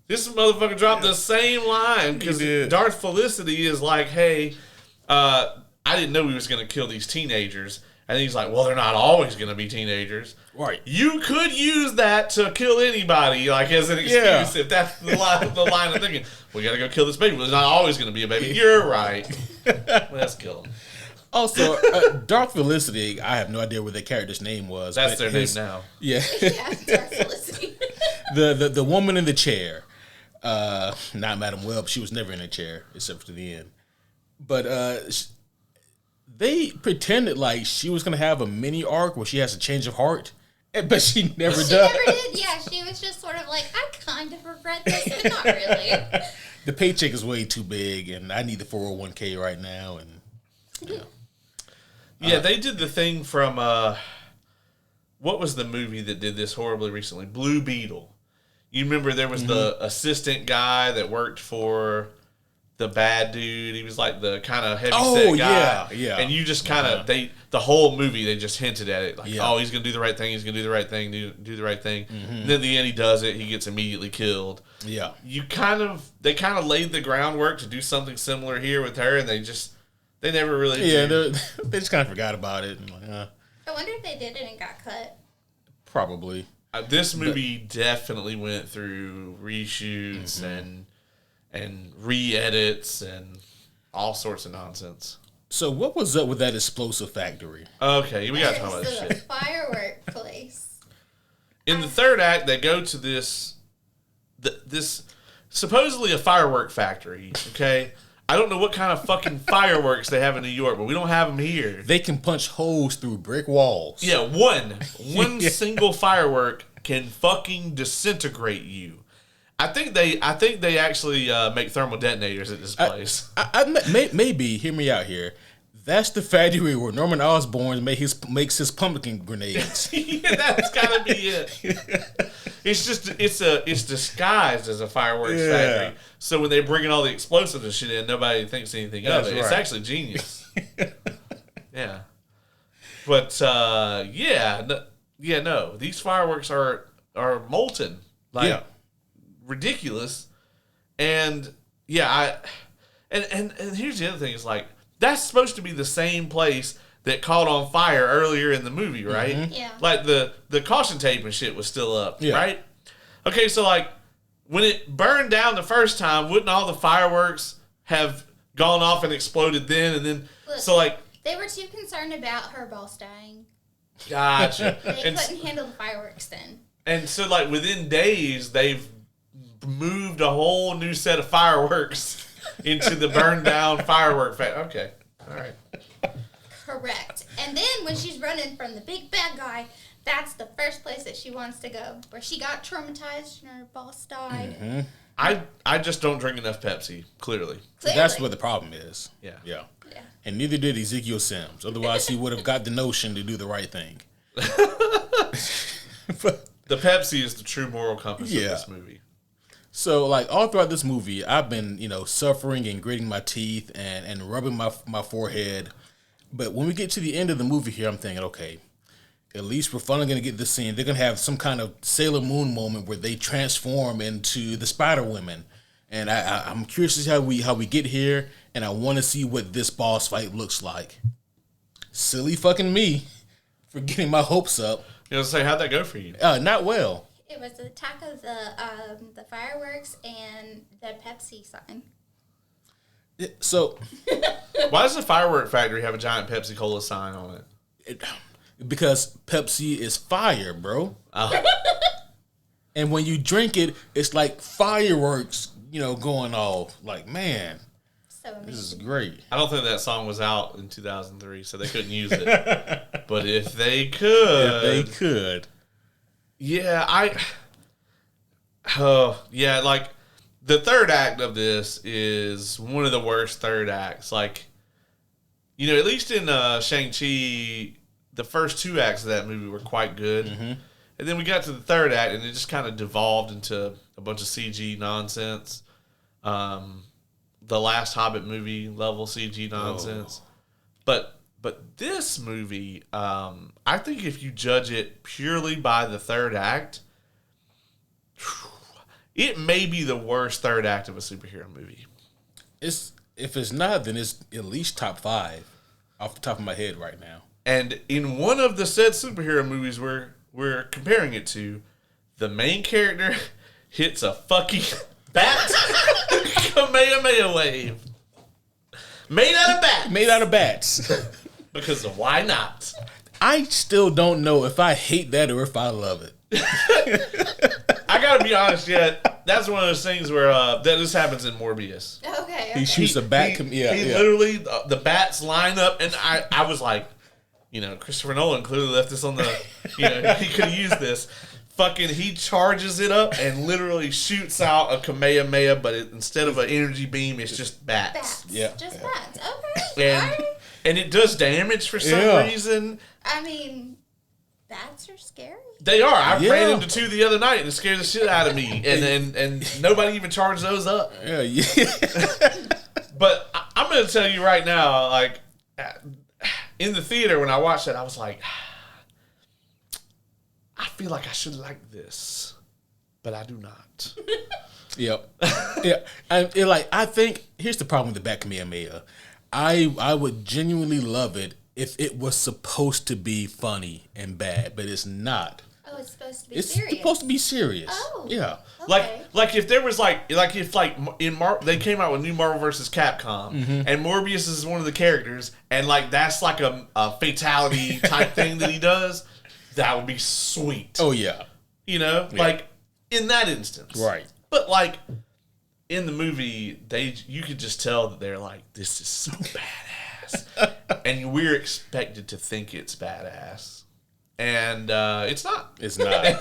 Speaker 2: This motherfucker dropped the same line because Darth Felicity is like, hey, I didn't know we was gonna kill these teenagers. And he's like, well, they're not always going to be teenagers.
Speaker 1: Right.
Speaker 2: You could use that to kill anybody, like, as an excuse, if that's the line of thinking. We got to go kill this baby. Well, it's not always going to be a baby. You're right. Let's kill him.
Speaker 1: Also, Darth Felicity, I have no idea what their character's name was.
Speaker 2: That's their name now.
Speaker 1: Yeah.
Speaker 3: Yeah, Darth Felicity.
Speaker 1: the woman in the chair. Not Madam Web. She was never in a chair, except for the end. But they pretended like she was going to have a mini arc where she has a change of heart, but she never does.
Speaker 3: She never did. Yeah, she was just sort of like, I kind of regret this, but not really.
Speaker 1: The paycheck is way too big, and I need the 401k right now. And
Speaker 2: yeah, they did the thing from what was the movie that did this horribly recently? Blue Beetle. You remember there was the assistant guy that worked for the bad dude. He was like the kind of heavy-set guy.
Speaker 1: Yeah.
Speaker 2: And you just kind of, the whole movie, they just hinted at it. Like, oh, he's going to do the right thing. He's going to do the right thing, do the right thing. And then at the end, he does it. He gets immediately killed.
Speaker 1: Yeah.
Speaker 2: They kind of laid the groundwork to do something similar here with her, and they never really
Speaker 1: Yeah,
Speaker 2: did.
Speaker 1: they just kind of forgot about it. And like,
Speaker 3: I wonder if they did it and got cut.
Speaker 1: Probably.
Speaker 2: This movie definitely went through reshoots and re-edits and all sorts of nonsense.
Speaker 1: So what was up with that explosive factory?
Speaker 2: Okay, we got to talk about this
Speaker 3: It's
Speaker 2: shit.
Speaker 3: a firework place.
Speaker 2: In the third act, they go to this supposedly a firework factory, okay? I don't know what kind of fucking fireworks they have in New York, but we don't have them here.
Speaker 1: They can punch holes through brick walls.
Speaker 2: Yeah, one single firework can fucking disintegrate you. I think they actually make thermal detonators at this place.
Speaker 1: Maybe, hear me out here. That's the factory where Norman Osborn makes his pumpkin grenades.
Speaker 2: Yeah, that's gotta be it. It's disguised as a fireworks factory. So when they bring in all the explosives and shit in, nobody thinks anything of it. Right. It's actually genius. Yeah. But no. These fireworks are molten. Like ridiculous. And and here's the other thing, is like, that's supposed to be the same place that caught on fire earlier in the movie, right?
Speaker 3: Mm-hmm. Yeah.
Speaker 2: Like the caution tape and shit was still up, right? Okay, so like when it burned down the first time, wouldn't all the fireworks have gone off and exploded then? And then
Speaker 3: Look,
Speaker 2: so like
Speaker 3: they were too concerned about her boss dying.
Speaker 2: Gotcha.
Speaker 3: They couldn't handle the fireworks then.
Speaker 2: And so like within days, they've moved a whole new set of fireworks into the burned down firework factory. Okay. All right.
Speaker 3: Correct. And then when she's running from the big bad guy, that's the first place that she wants to go, where she got traumatized and her boss died.
Speaker 1: Mm-hmm.
Speaker 2: I just don't drink enough Pepsi, clearly.
Speaker 1: That's what the problem is.
Speaker 2: Yeah.
Speaker 1: And neither did Ezekiel Sims. Otherwise, he would have got the notion to do the right thing.
Speaker 2: The Pepsi is the true moral compass of this movie.
Speaker 1: So, like, all throughout this movie, I've been, suffering and gritting my teeth and rubbing my forehead. But when we get to the end of the movie here, I'm thinking, okay, at least we're finally going to get this scene. They're going to have some kind of Sailor Moon moment where they transform into the Spider Women. And I'm curious to see how we get here, and I want to see what this boss fight looks like. Silly fucking me for getting my hopes up.
Speaker 2: You know, say, how'd that go for you?
Speaker 1: Not well.
Speaker 3: It was the attack of the fireworks and the Pepsi sign.
Speaker 1: So,
Speaker 2: why does the firework factory have a giant Pepsi Cola sign on it?
Speaker 1: Because Pepsi is fire, bro.
Speaker 2: Oh.
Speaker 1: And when you drink it, it's like fireworks, going off. Like, man.
Speaker 3: So so amazing.
Speaker 1: This is great.
Speaker 2: I don't think that song was out in 2003, so they couldn't use it. But if they could. Yeah, like, the third act of this is one of the worst third acts. Like, you know, at least in Shang-Chi, the first two acts of that movie were quite good. Mm-hmm. And then we got to the third act, and it just kind of devolved into a bunch of CG nonsense. The last Hobbit movie level CG nonsense. Oh. But this movie, I think if you judge it purely by the third act, it may be the worst third act of a superhero movie.
Speaker 1: If it's not, then it's at least top 5 off the top of my head right now.
Speaker 2: And in one of the said superhero movies we're comparing it to, the main character hits a fucking bat Kamehameha wave. Made out of bats. Because of why not?
Speaker 1: I still don't know if I hate that or if I love it.
Speaker 2: I gotta be honest, that's one of those things where that this happens in Morbius.
Speaker 3: Okay.
Speaker 1: He shoots a bat.
Speaker 2: He literally, the bats line up, and I was like, you know, Christopher Nolan clearly left this on the, you know, he could have used this. Fucking, he charges it up and literally shoots out a Kamehameha, but instead of an energy beam, it's just bats.
Speaker 1: Yeah.
Speaker 3: Just bats. Okay.
Speaker 2: And it does damage for some reason.
Speaker 3: I mean, bats are scary.
Speaker 2: They are. I ran into 2 the other night and it scared the shit out of me. And nobody even charged those up.
Speaker 1: Yeah.
Speaker 2: But I'm going to tell you right now, like, in the theater when I watched that, I was like, I feel like I should like this, but I do not.
Speaker 1: Yep. Yeah. I think here's the problem with the Bat Kamehameha. I would genuinely love it if it was supposed to be funny and bad, but it's not.
Speaker 3: Oh, it's supposed to be serious.
Speaker 1: It's supposed to be serious.
Speaker 3: Oh.
Speaker 1: Yeah.
Speaker 3: Okay.
Speaker 2: Like if there was they came out with new Marvel vs. Capcom, and Morbius is one of the characters, and like that's like a fatality type thing that he does, that would be sweet.
Speaker 1: Oh yeah.
Speaker 2: You know, like in that instance,
Speaker 1: right?
Speaker 2: But like in the movie, you could just tell that they're like, this is so badass, and we're expected to think it's badass, and it's not.
Speaker 1: It's not.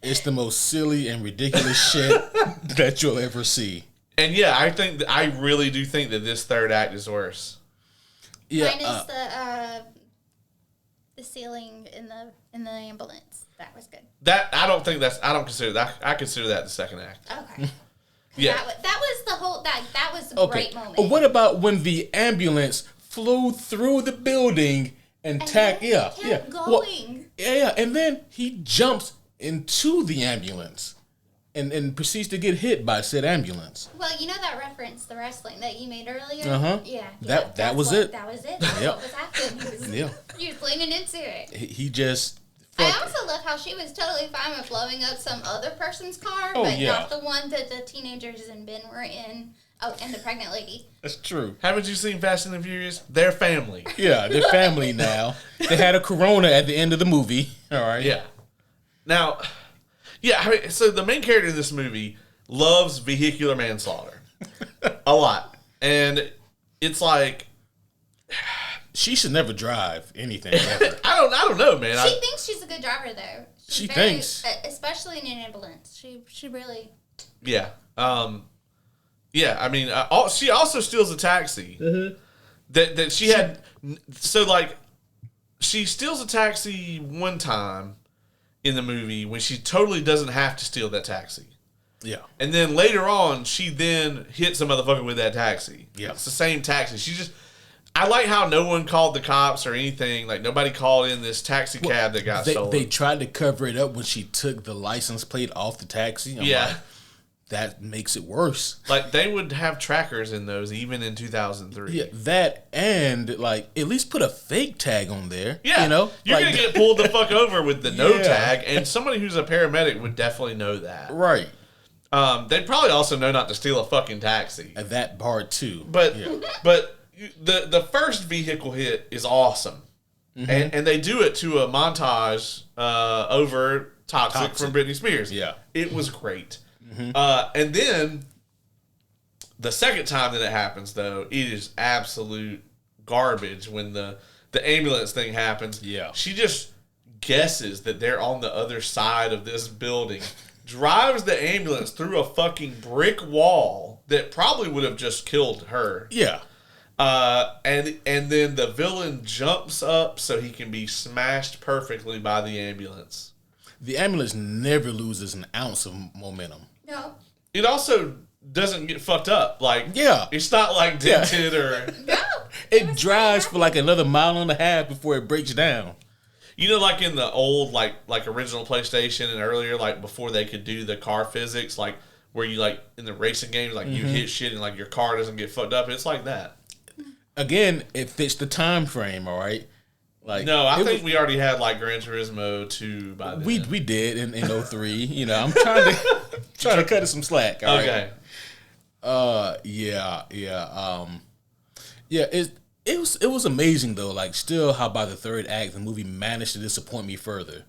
Speaker 1: It's the most silly and ridiculous shit that you'll ever see.
Speaker 2: And yeah, I really do think that this third act is worse.
Speaker 3: Yeah. Minus the ceiling in the ambulance. That was good.
Speaker 2: I don't consider that. I consider that the second act.
Speaker 3: Okay.
Speaker 2: Yeah.
Speaker 3: That was the whole that was a great moment.
Speaker 1: What about when the ambulance flew through the building and kept going. Well, and then he jumps into the ambulance and proceeds to get hit by said ambulance.
Speaker 3: Well, you know that reference, the wrestling that you made earlier?
Speaker 1: Uh-huh.
Speaker 3: Yeah.
Speaker 1: That was it.
Speaker 3: That was it. That's what was happening. He was leaning into it.
Speaker 1: He just...
Speaker 3: I also love how she was totally fine with blowing up some other person's car, but not the one that the teenagers and Ben were in. Oh, and the pregnant lady.
Speaker 1: That's true.
Speaker 2: Haven't you seen Fast and the Furious? They're family.
Speaker 1: Yeah, they're family now. They had a Corona at the end of the movie. All right.
Speaker 2: Yeah. Now, so the main character in this movie loves vehicular manslaughter. A lot. And it's like...
Speaker 1: She should never drive anything ever.
Speaker 2: I don't know, man.
Speaker 3: She thinks she's a good driver, though.
Speaker 1: She thinks.
Speaker 3: Especially in an ambulance. She really...
Speaker 2: Yeah. Yeah, I mean, she also steals a taxi. Mm-hmm. That she had... So, like, she steals a taxi one time in the movie when she totally doesn't have to steal that taxi.
Speaker 1: Yeah.
Speaker 2: And then later on, she then hits a motherfucker with that taxi.
Speaker 1: Yeah.
Speaker 2: It's the same taxi. She just... I like how no one called the cops or anything. Like, nobody called in this taxi cab that got stolen.
Speaker 1: They tried to cover it up when she took the license plate off the taxi. I'm like, that makes it worse.
Speaker 2: Like, they would have trackers in those even in 2003.
Speaker 1: Yeah, that and, like, at least put a fake tag on there.
Speaker 2: Yeah.
Speaker 1: You know?
Speaker 2: You're going to get pulled the fuck over with the no
Speaker 1: Yeah.
Speaker 2: tag, and somebody who's a paramedic would definitely know that.
Speaker 1: Right.
Speaker 2: They'd probably also know not to steal a fucking taxi.
Speaker 1: And that part, too.
Speaker 2: But the first vehicle hit is awesome. Mm-hmm. And they do it to a montage over Toxic from Britney Spears.
Speaker 1: Yeah.
Speaker 2: It was great. Mm-hmm. And then The second time that it happens, though, it is absolute garbage when the ambulance thing happens.
Speaker 1: Yeah.
Speaker 2: She just guesses that they're on the other side of this building, drives the ambulance through a fucking brick wall that probably would have just killed her.
Speaker 1: Yeah.
Speaker 2: And then the villain jumps up so he can be smashed perfectly by the ambulance.
Speaker 1: The ambulance never loses an ounce of momentum.
Speaker 3: No.
Speaker 2: It also doesn't get fucked up. Like,
Speaker 1: Yeah.
Speaker 2: it's not like dented or...
Speaker 3: No.
Speaker 1: It drives for like another mile and a half before it breaks down.
Speaker 2: You know, like in the old, like original PlayStation and earlier, like before they could do the car physics, like where you like in the racing games, like you hit shit and like your car doesn't get fucked up. It's like that.
Speaker 1: Again, it fits the time frame, all right? Like
Speaker 2: No, I think we already had like Gran Turismo 2 by then.
Speaker 1: we did in 03. You know, I'm trying to cut it some slack. All right?
Speaker 2: Okay.
Speaker 1: It was amazing though. Like still, how by the third act the movie managed to disappoint me further,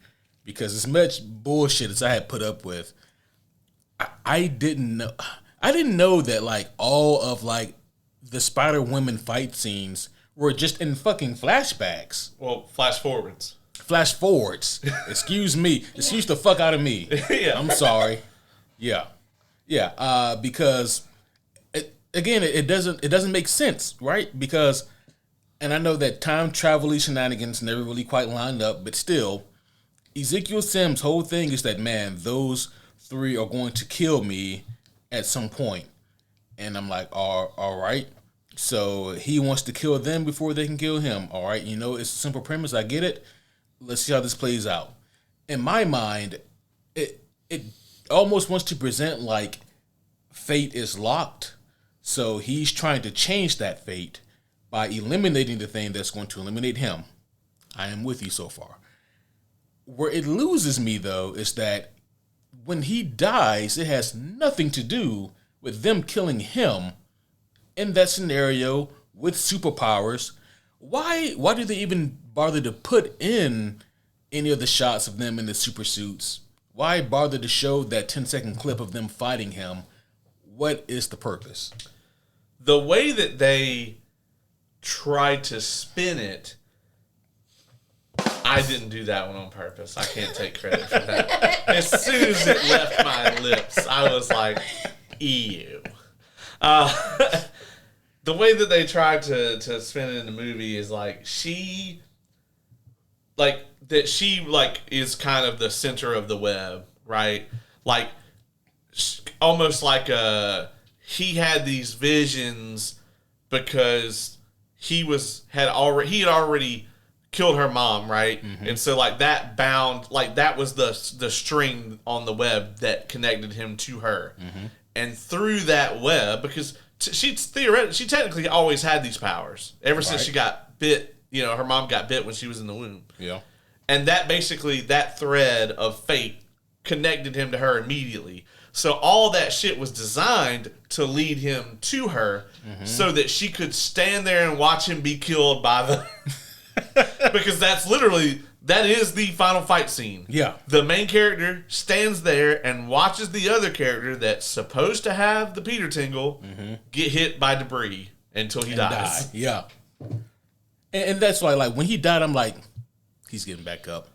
Speaker 1: because as much bullshit as I had put up with, I didn't know that like all of like the Spider Woman fight scenes were just in fucking flashbacks.
Speaker 2: Well, flash forwards.
Speaker 1: Flash forwards. Excuse me. Excuse the fuck out of me.
Speaker 2: Yeah.
Speaker 1: I'm sorry. Yeah. Because it doesn't make sense, right? Because, and I know that time travel shenanigans never really quite lined up, but still, Ezekiel Sims' whole thing is that, man, those three are going to kill me at some point. And I'm like, all right. So he wants to kill them before they can kill him. All right. You know, it's a simple premise. I get it. Let's see how this plays out. In my mind, it almost wants to present like fate is locked. So he's trying to change that fate by eliminating the thing that's going to eliminate him. I am with you so far. Where it loses me, though, is that when he dies, it has nothing to do with them killing him in that scenario with superpowers. Why do they even bother to put in any of the shots of them in the super suits? Why bother to show that 10-second clip of them fighting him? What is the purpose?
Speaker 2: The way that they tried to spin it, I didn't do that one on purpose. I can't take credit for that. As soon as it left my lips, I was like, ew. The way that they tried to spin it in the movie is like she is kind of the center of the web, right? Like almost like he had these visions because he had already killed her mom, right? Mm-hmm. And so like that bound, like that was the string on the web that connected him to her. Mm-hmm. And through that web, because she technically always had these powers ever since she got bit. You know, her mom got bit when she was in the womb.
Speaker 1: Yeah.
Speaker 2: And that basically, that thread of fate connected him to her immediately. So all that shit was designed to lead him to her so that she could stand there and watch him be killed by the... Because that is the final fight scene.
Speaker 1: Yeah.
Speaker 2: The main character stands there and watches the other character that's supposed to have the Peter Tingle get hit by debris until he dies.
Speaker 1: Die. Yeah. And that's why, like, when he died, I'm like, he's getting back up.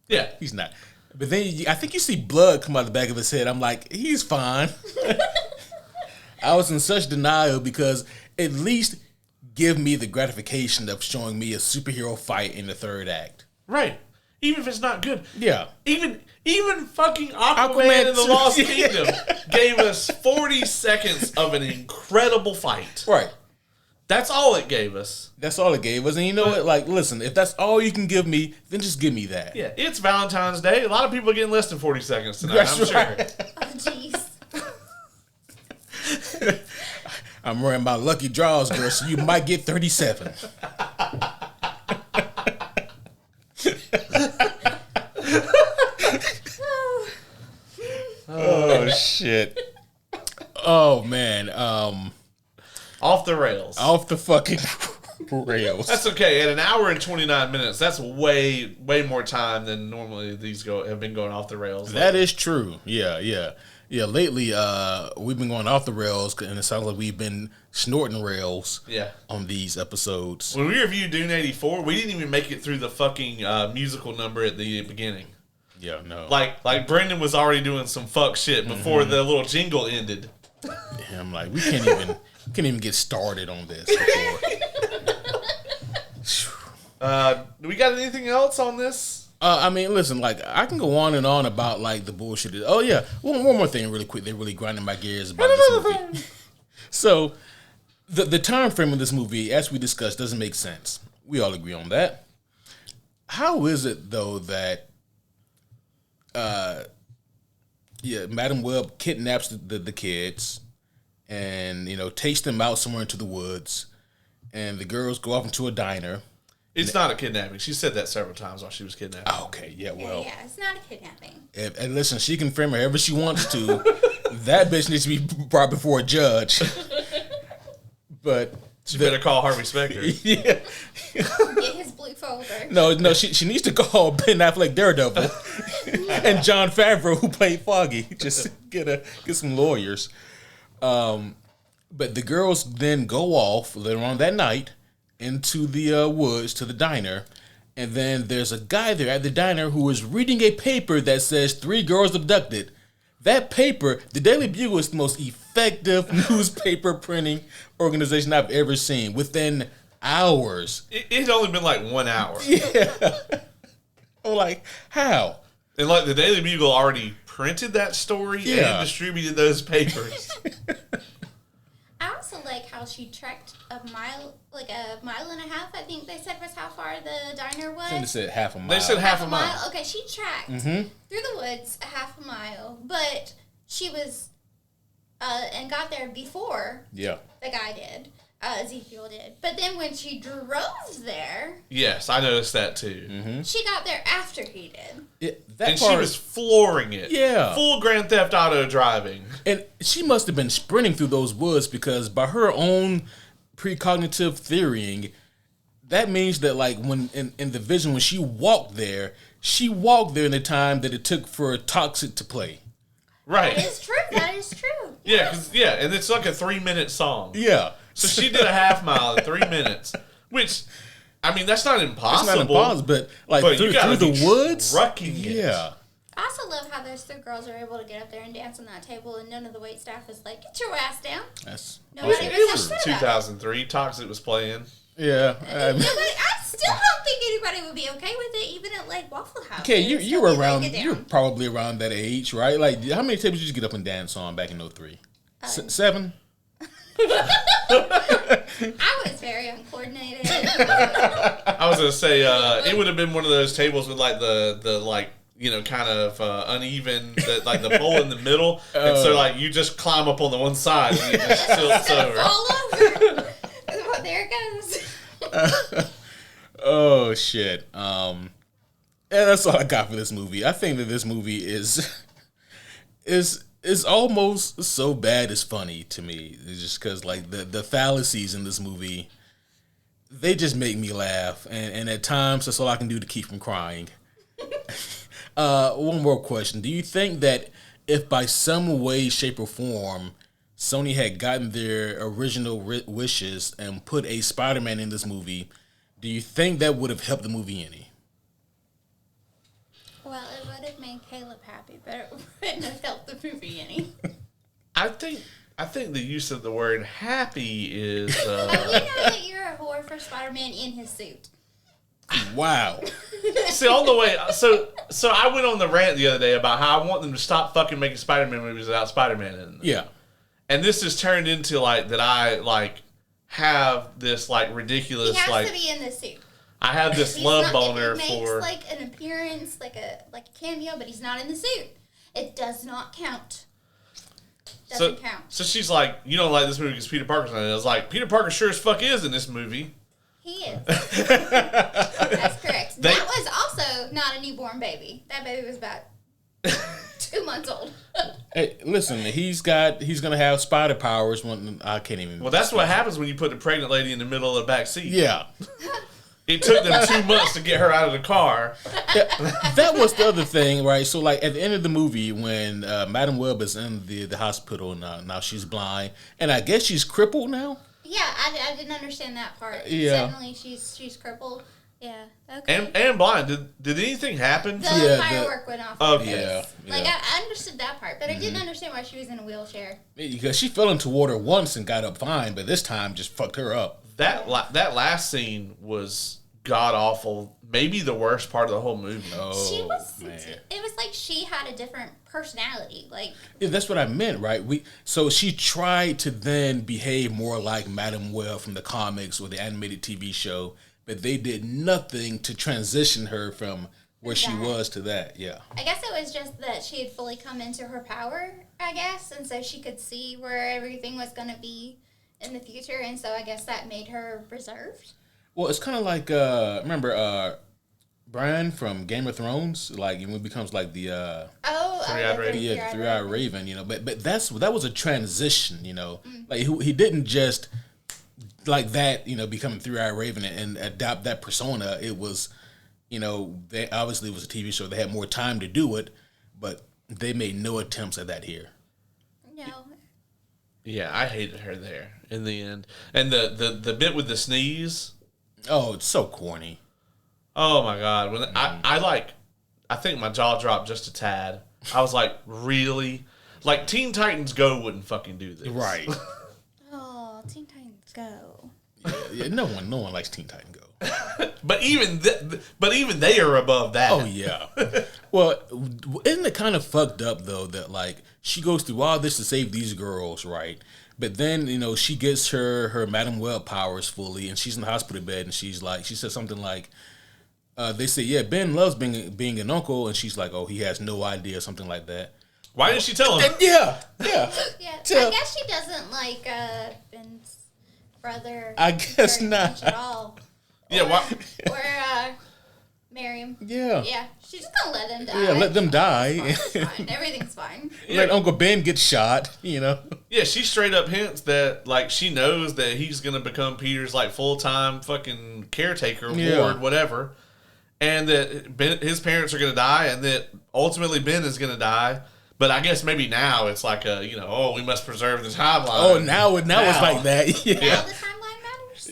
Speaker 2: Yeah.
Speaker 1: He's not. But then I think you see blood come out the back of his head. I'm like, he's fine. I was in such denial because at least give me the gratification of showing me a superhero fight in the third act.
Speaker 2: Right. Even if it's not good.
Speaker 1: Yeah.
Speaker 2: Even fucking Aquaman in the Lost Kingdom gave us 40 seconds of an incredible fight.
Speaker 1: Right.
Speaker 2: That's all it gave us.
Speaker 1: That's all it gave us. And you know what? Like, listen, if that's all you can give me, then just give me that.
Speaker 2: Yeah, it's Valentine's Day. A lot of people are getting less than 40 seconds tonight,
Speaker 1: That's
Speaker 2: I'm
Speaker 1: right.
Speaker 2: sure.
Speaker 3: Oh, jeez.
Speaker 1: I'm wearing my lucky draws, girl, so you might get 37. Oh, shit. Oh, man.
Speaker 2: Off the rails.
Speaker 1: Off the fucking rails.
Speaker 2: That's okay. At an hour and 29 minutes, that's way more time than normally these have been going off the rails.
Speaker 1: That is true. Yeah. Yeah, lately we've been going off the rails, and it sounds like we've been snorting rails.
Speaker 2: Yeah.
Speaker 1: On these episodes.
Speaker 2: When we reviewed Dune 84, we didn't even make it through the fucking musical number at the beginning.
Speaker 1: Yeah, no.
Speaker 2: Like Brendan was already doing some fuck shit before the little jingle ended.
Speaker 1: Yeah, I'm like, we can't even get started on this before.
Speaker 2: Do we got anything else on this?
Speaker 1: I mean, listen, like, I can go on and on about, like, the bullshit. Oh, yeah. One more thing really quick. They're really grinding my gears about this movie. So, the time frame of this movie, as we discussed, doesn't make sense. We all agree on that. How is it, though, that, Madam Web kidnaps the kids and, takes them out somewhere into the woods, and the girls go off into a diner.
Speaker 2: It's not a kidnapping. She said that several times while she was kidnapped.
Speaker 1: Oh, okay, yeah, well.
Speaker 3: Yeah, it's not a kidnapping.
Speaker 1: And listen, she can frame however she wants to. That bitch needs to be brought before a judge. But
Speaker 2: she better call Harvey Specter.
Speaker 1: Yeah.
Speaker 3: Get his blue folder.
Speaker 1: No, she needs to call Ben Affleck Daredevil and Jon Favreau, who played Foggy. Just get some lawyers. But the girls then go off later on that night into the woods to the diner, and then there's a guy there at the diner who is reading a paper that says 3 girls abducted. That paper, the Daily Bugle, is the most effective newspaper printing organization I've ever seen. Within hours.
Speaker 2: It had only been like 1 hour.
Speaker 1: Yeah. I'm like, how?
Speaker 2: And like the Daily Bugle already printed that story and distributed those papers.
Speaker 3: I also like how she trekked a mile and a half, I think they said was how far the diner was.
Speaker 1: I think they said half a mile.
Speaker 2: They said half a mile.
Speaker 3: Okay, she tracked through the woods a half a mile, but she was, and got there before the guy did, Ezekiel did. But then when she drove there.
Speaker 2: Yes, I noticed that too.
Speaker 3: She got there after he did.
Speaker 2: She was flooring it.
Speaker 1: Yeah.
Speaker 2: Full Grand Theft Auto driving.
Speaker 1: And she must have been sprinting through those woods, because by her own precognitive theorying, that means that, like, when in the vision, when she walked there in the time that it took for Toxic to play.
Speaker 2: Right.
Speaker 3: That is true. That is true.
Speaker 2: Yeah, and it's like a 3-minute song.
Speaker 1: Yeah.
Speaker 2: So she did a half mile in 3 minutes, which, I mean, that's not impossible.
Speaker 1: It's not impossible, but like through the woods.
Speaker 2: Trucking it.
Speaker 1: Yeah.
Speaker 3: I also love how those 2 girls are able to get up there and dance on that table, and none of the wait staff is like, "Get your ass down." Nobody was upset about it.
Speaker 2: 2003. Toxic was playing.
Speaker 1: Yeah.
Speaker 3: I still don't think anybody would be okay with it, even at like Waffle House.
Speaker 1: Okay, you were around. You're probably around that age, right? Like, how many tables did you get up and dance on back in 03? 7.
Speaker 3: I was very uncoordinated.
Speaker 2: I was gonna say it would have been one of those tables with like the like, kind of uneven, like the pole in the middle, and so like you just climb up on the one side and you just tilt over.
Speaker 3: Fall over. Oh, there it goes.
Speaker 1: Oh shit. And that's all I got for this movie. I think that this movie is almost so bad it's funny to me. It's just because, like, the fallacies in this movie, they just make me laugh, and at times that's all I can do to keep from crying. One more question: do you think that if by some way, shape, or form Sony had gotten their original wishes and put a Spider-Man in this movie, do you think that would have helped the movie any?
Speaker 3: Well, it would have made Caleb happy, but it wouldn't have helped the movie any.
Speaker 2: I think the use of the word happy is.
Speaker 3: You know that you're a whore for Spider-Man in his suit.
Speaker 1: Wow.
Speaker 2: See, all the way. So I went on the rant the other day about how I want them to stop fucking making Spider-Man movies without Spider-Man in them.
Speaker 1: Yeah.
Speaker 2: And this has turned into like that. I like have this like ridiculous.
Speaker 3: He has
Speaker 2: like
Speaker 3: to be in the suit.
Speaker 2: I have this
Speaker 3: He's
Speaker 2: love
Speaker 3: not,
Speaker 2: boner
Speaker 3: he makes
Speaker 2: for
Speaker 3: like an appearance, like a cameo, but he's not in the suit. It does not count. Doesn't count.
Speaker 2: So she's like, you don't like this movie because Peter Parker's not in it. I was like, Peter Parker sure as fuck is in this movie.
Speaker 3: He is. That's correct. That was also not a newborn baby. That baby was about 2 months old.
Speaker 1: Hey, listen, he's gonna have spider powers when I can't even.
Speaker 2: Well, that's what happens when you put a pregnant lady in the middle of the back seat.
Speaker 1: Yeah.
Speaker 2: It took them 2 months to get her out of the car.
Speaker 1: Yeah, that was the other thing, right? So, like, at the end of the movie, when Madam Web is in the hospital now she's blind, and I guess she's crippled now.
Speaker 3: Yeah, I didn't understand that part.
Speaker 1: Yeah.
Speaker 3: Suddenly she's crippled. Yeah. Okay.
Speaker 2: And blind. Did anything happen?
Speaker 3: The firework went off.
Speaker 2: Okay.
Speaker 1: Yeah.
Speaker 3: Like, I understood that part, but I didn't understand why she was in a wheelchair.
Speaker 1: Because she fell into water once and got up fine, but this time just fucked her up.
Speaker 2: That last scene was god awful. Maybe the worst part of the whole movie.
Speaker 3: She was.
Speaker 1: Man.
Speaker 3: It was like she had a different personality. Like,
Speaker 1: Yeah, that's what I meant, right? So she tried to then behave more like Madam Web from the comics or the animated TV show, but they did nothing to transition her from where she was to that. Yeah.
Speaker 3: I guess it was just that she had fully come into her power, I guess, and so she could see where everything was going to be in the future, and so I guess that made her reserved.
Speaker 1: Well, it's kind of like remember Bran from Game of Thrones, like when it becomes like the
Speaker 2: Three-eyed raven.
Speaker 1: the three-eyed raven, you know. But that was a transition, you know. Like he didn't just like that, you know, become a three-eyed raven and adopt that persona. It was, you know, they obviously it was a TV show. They had more time to do it, but they made no attempts at that here.
Speaker 3: No.
Speaker 2: Yeah, I hated her there in the end. And the bit with the sneeze.
Speaker 1: Oh, it's so corny.
Speaker 2: Oh my god! When I think my jaw dropped just a tad. I was like, really? Like Teen Titans Go wouldn't fucking do this,
Speaker 1: Right.
Speaker 3: Oh, Teen Titans Go.
Speaker 1: Yeah, no one likes Teen Titan Go.
Speaker 2: But even they are above that.
Speaker 1: Oh yeah. Well, isn't it kind of fucked up though that like she goes through all this to save these girls, right? But then, you know, she gets her Madam Web powers fully, and she's in the hospital bed, and she says something like, they say, yeah, Ben loves being an uncle, and she's like, oh, he has no idea, something like that.
Speaker 2: Why didn't she tell him?
Speaker 1: Yeah.
Speaker 3: Yeah, I guess she doesn't like Ben's brother.
Speaker 1: I guess
Speaker 3: very
Speaker 1: not.
Speaker 3: much at all.
Speaker 2: Yeah, why?
Speaker 3: Or Miriam.
Speaker 1: Yeah.
Speaker 3: Yeah, she's just gonna let him die.
Speaker 1: Yeah, let them die.
Speaker 3: It's fine. Everything's fine.
Speaker 1: Let Uncle Ben get shot, you know.
Speaker 2: Yeah, she straight up hints that like she knows that he's gonna become Peter's like full-time fucking caretaker, ward, whatever, and that his parents are gonna die, and that ultimately Ben is gonna die. But I guess maybe now it's like we must preserve the timeline.
Speaker 1: Oh, now it's like that. Yeah.
Speaker 3: Now the timeline matters.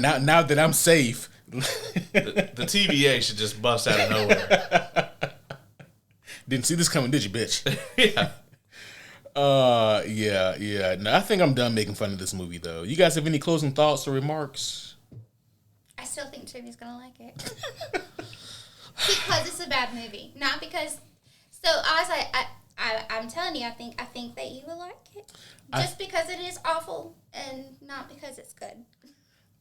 Speaker 1: Yeah. Now that I'm safe.
Speaker 2: The TVA should just bust out of nowhere.
Speaker 1: Didn't see this coming, did you, bitch?
Speaker 2: Yeah.
Speaker 1: Yeah. No, I think I'm done making fun of this movie, though. You guys have any closing thoughts or remarks?
Speaker 3: I still think Timmy's gonna like it because it's a bad movie, not because. So I'm telling you, I think that you will like it just because it is awful and not because it's good.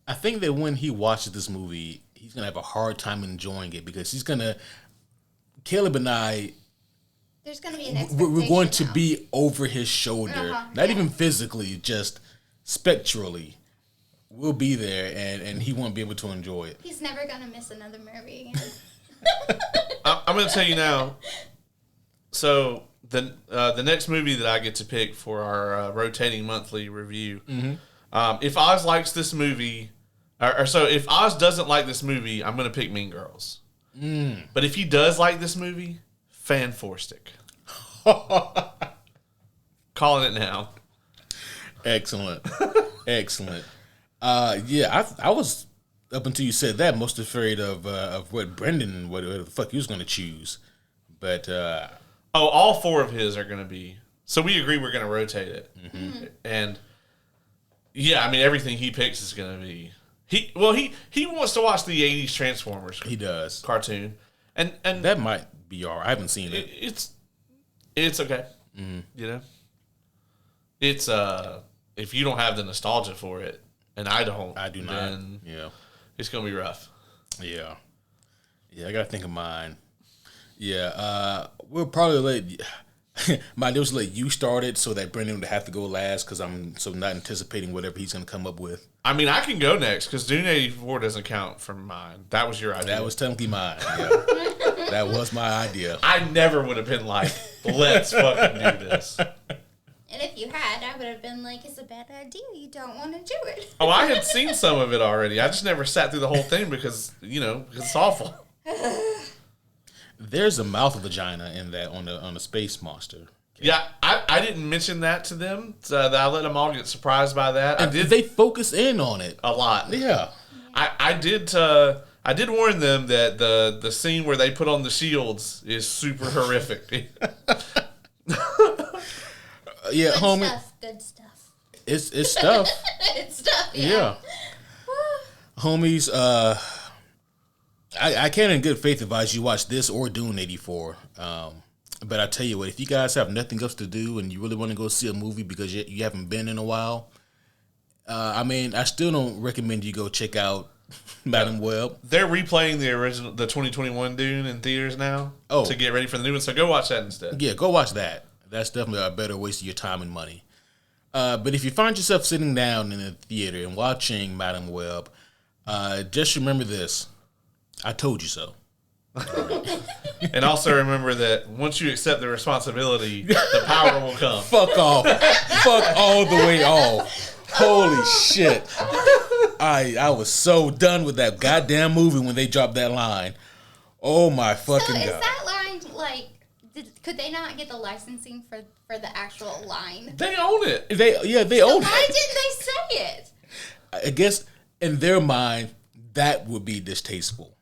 Speaker 1: I think that when he watches this movie, he's gonna have a hard time enjoying it because Caleb and I,
Speaker 3: there's gonna be an expectation.
Speaker 1: we're going to
Speaker 3: now.
Speaker 1: be over his shoulder, not even physically, just spectrally. We'll be there, and he won't be able to enjoy it.
Speaker 3: He's never gonna miss another movie again.
Speaker 2: I'm going to tell you now. So the next movie that I get to pick for our rotating monthly review, if Oz likes this movie, if Oz doesn't like this movie, I'm going to pick Mean Girls. But if he does like this movie, Fan Four Stick. Calling it now.
Speaker 1: Excellent. Yeah, I was up until you said that most afraid of what Brendan, what the fuck he was going to choose, but
Speaker 2: all four of his are going to be. So we agree we're going to rotate it, and yeah, I mean everything he picks is going to be. He wants to watch the '80s Transformers.
Speaker 1: He does
Speaker 2: cartoon, and
Speaker 1: that might be all right. I haven't seen it.
Speaker 2: It's okay. You know, it's if you don't have the nostalgia for it, and I do not. Then it's gonna be rough.
Speaker 1: Yeah, I gotta think of mine. Yeah, we'll probably my idea was to let you start it so that Brendan would have to go last because I'm so not anticipating whatever he's gonna come up with.
Speaker 2: I mean, I can go next because Dune 84 doesn't count for mine. That was your idea.
Speaker 1: That was technically mine. Yeah. That was my idea.
Speaker 2: I never would have been like, let's fucking do this.
Speaker 3: And if you had, I would have been like, it's a bad idea. You don't want to do it.
Speaker 2: Oh, I had seen some of it already. I just never sat through the whole thing because it's awful.
Speaker 1: There's a mouth vagina in that on the space monster.
Speaker 2: Yeah, I didn't mention that to them. So I let them all get surprised by that.
Speaker 1: And they focus in on it
Speaker 2: a lot.
Speaker 1: Yeah.
Speaker 2: I did warn them that the scene where they put on the shields is super horrific.
Speaker 1: Yeah,
Speaker 3: Good
Speaker 1: homie.
Speaker 3: stuff. Good stuff.
Speaker 1: It's stuff.
Speaker 3: It's stuff.
Speaker 1: Yeah. Homies, I can't in good faith advise you watch this or Dune 84. But I tell you what, if you guys have nothing else to do and you really want to go see a movie because you haven't been in a while, I still don't recommend you go check out Madam Web.
Speaker 2: They're replaying the 2021 Dune in theaters now to get ready for the new one. So go watch that instead.
Speaker 1: Yeah, go watch that. That's definitely a better waste of your time and money. But if you find yourself sitting down in a theater and watching Madam Web, just remember this. I told you so.
Speaker 2: And also remember that once you accept the responsibility, the power will come.
Speaker 1: Fuck off. Fuck all the way off. Holy shit. I was so done with that goddamn movie when they dropped that line. Oh my fucking
Speaker 3: God. So is
Speaker 1: God.
Speaker 3: that line, could they not get the licensing for the actual line?
Speaker 2: They own it.
Speaker 1: They
Speaker 3: So
Speaker 1: own
Speaker 3: why
Speaker 1: it.
Speaker 3: didn't they say it?
Speaker 1: I guess in their mind, that would be distasteful.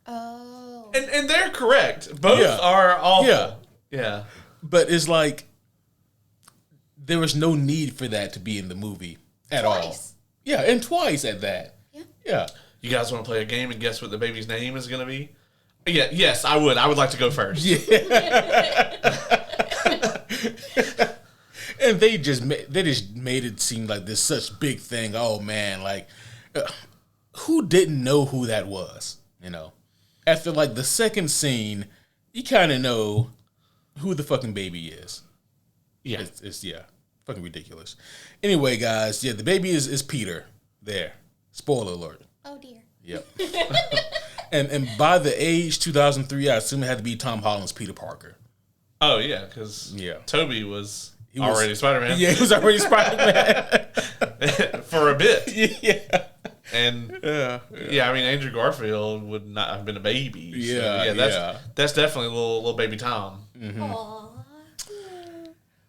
Speaker 3: Oh.
Speaker 2: And they're correct. Both are awful. Yeah.
Speaker 1: But it's like there was no need for that to be in the movie at all.
Speaker 3: Twice.
Speaker 1: Yeah, and twice at that. Yeah.
Speaker 2: You guys want to play a game and guess what the baby's name is going to be? Yeah. Yes, I would. I would like to go first.
Speaker 1: And they just made it seem like this such big thing. Oh man, who didn't know who that was? After the second scene, you kind of know who the fucking baby is.
Speaker 2: Yeah.
Speaker 1: It's fucking ridiculous. Anyway, guys, the baby is Peter. There. Spoiler alert.
Speaker 3: Oh dear.
Speaker 1: Yep. and by the age 2003, I assume it had to be Tom Holland's Peter Parker.
Speaker 2: Oh, yeah, because Toby was already Spider-Man.
Speaker 1: Yeah, he was already Spider-Man.
Speaker 2: For a bit.
Speaker 1: Yeah.
Speaker 2: And Andrew Garfield would not have been a baby.
Speaker 1: Yeah,
Speaker 2: that's definitely a little baby Tom.
Speaker 1: Mm-hmm.
Speaker 3: Aww.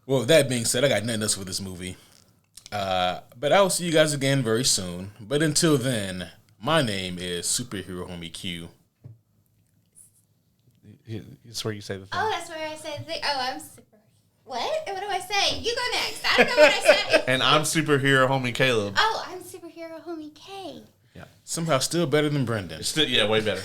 Speaker 1: Well, with that being said, I got nothing else for this movie. But I will see you guys again very soon. But until then, my name is Superhero Homie Q.
Speaker 2: It's where you say the thing.
Speaker 3: Oh, that's where I say the thing. Oh, I'm super. What? What do I say? You go next. I don't know what I say.
Speaker 2: And I'm Superhero Homie Caleb.
Speaker 3: Oh, I'm Superhero Homie Kaye.
Speaker 1: Somehow still better than Brendan.
Speaker 2: Way better.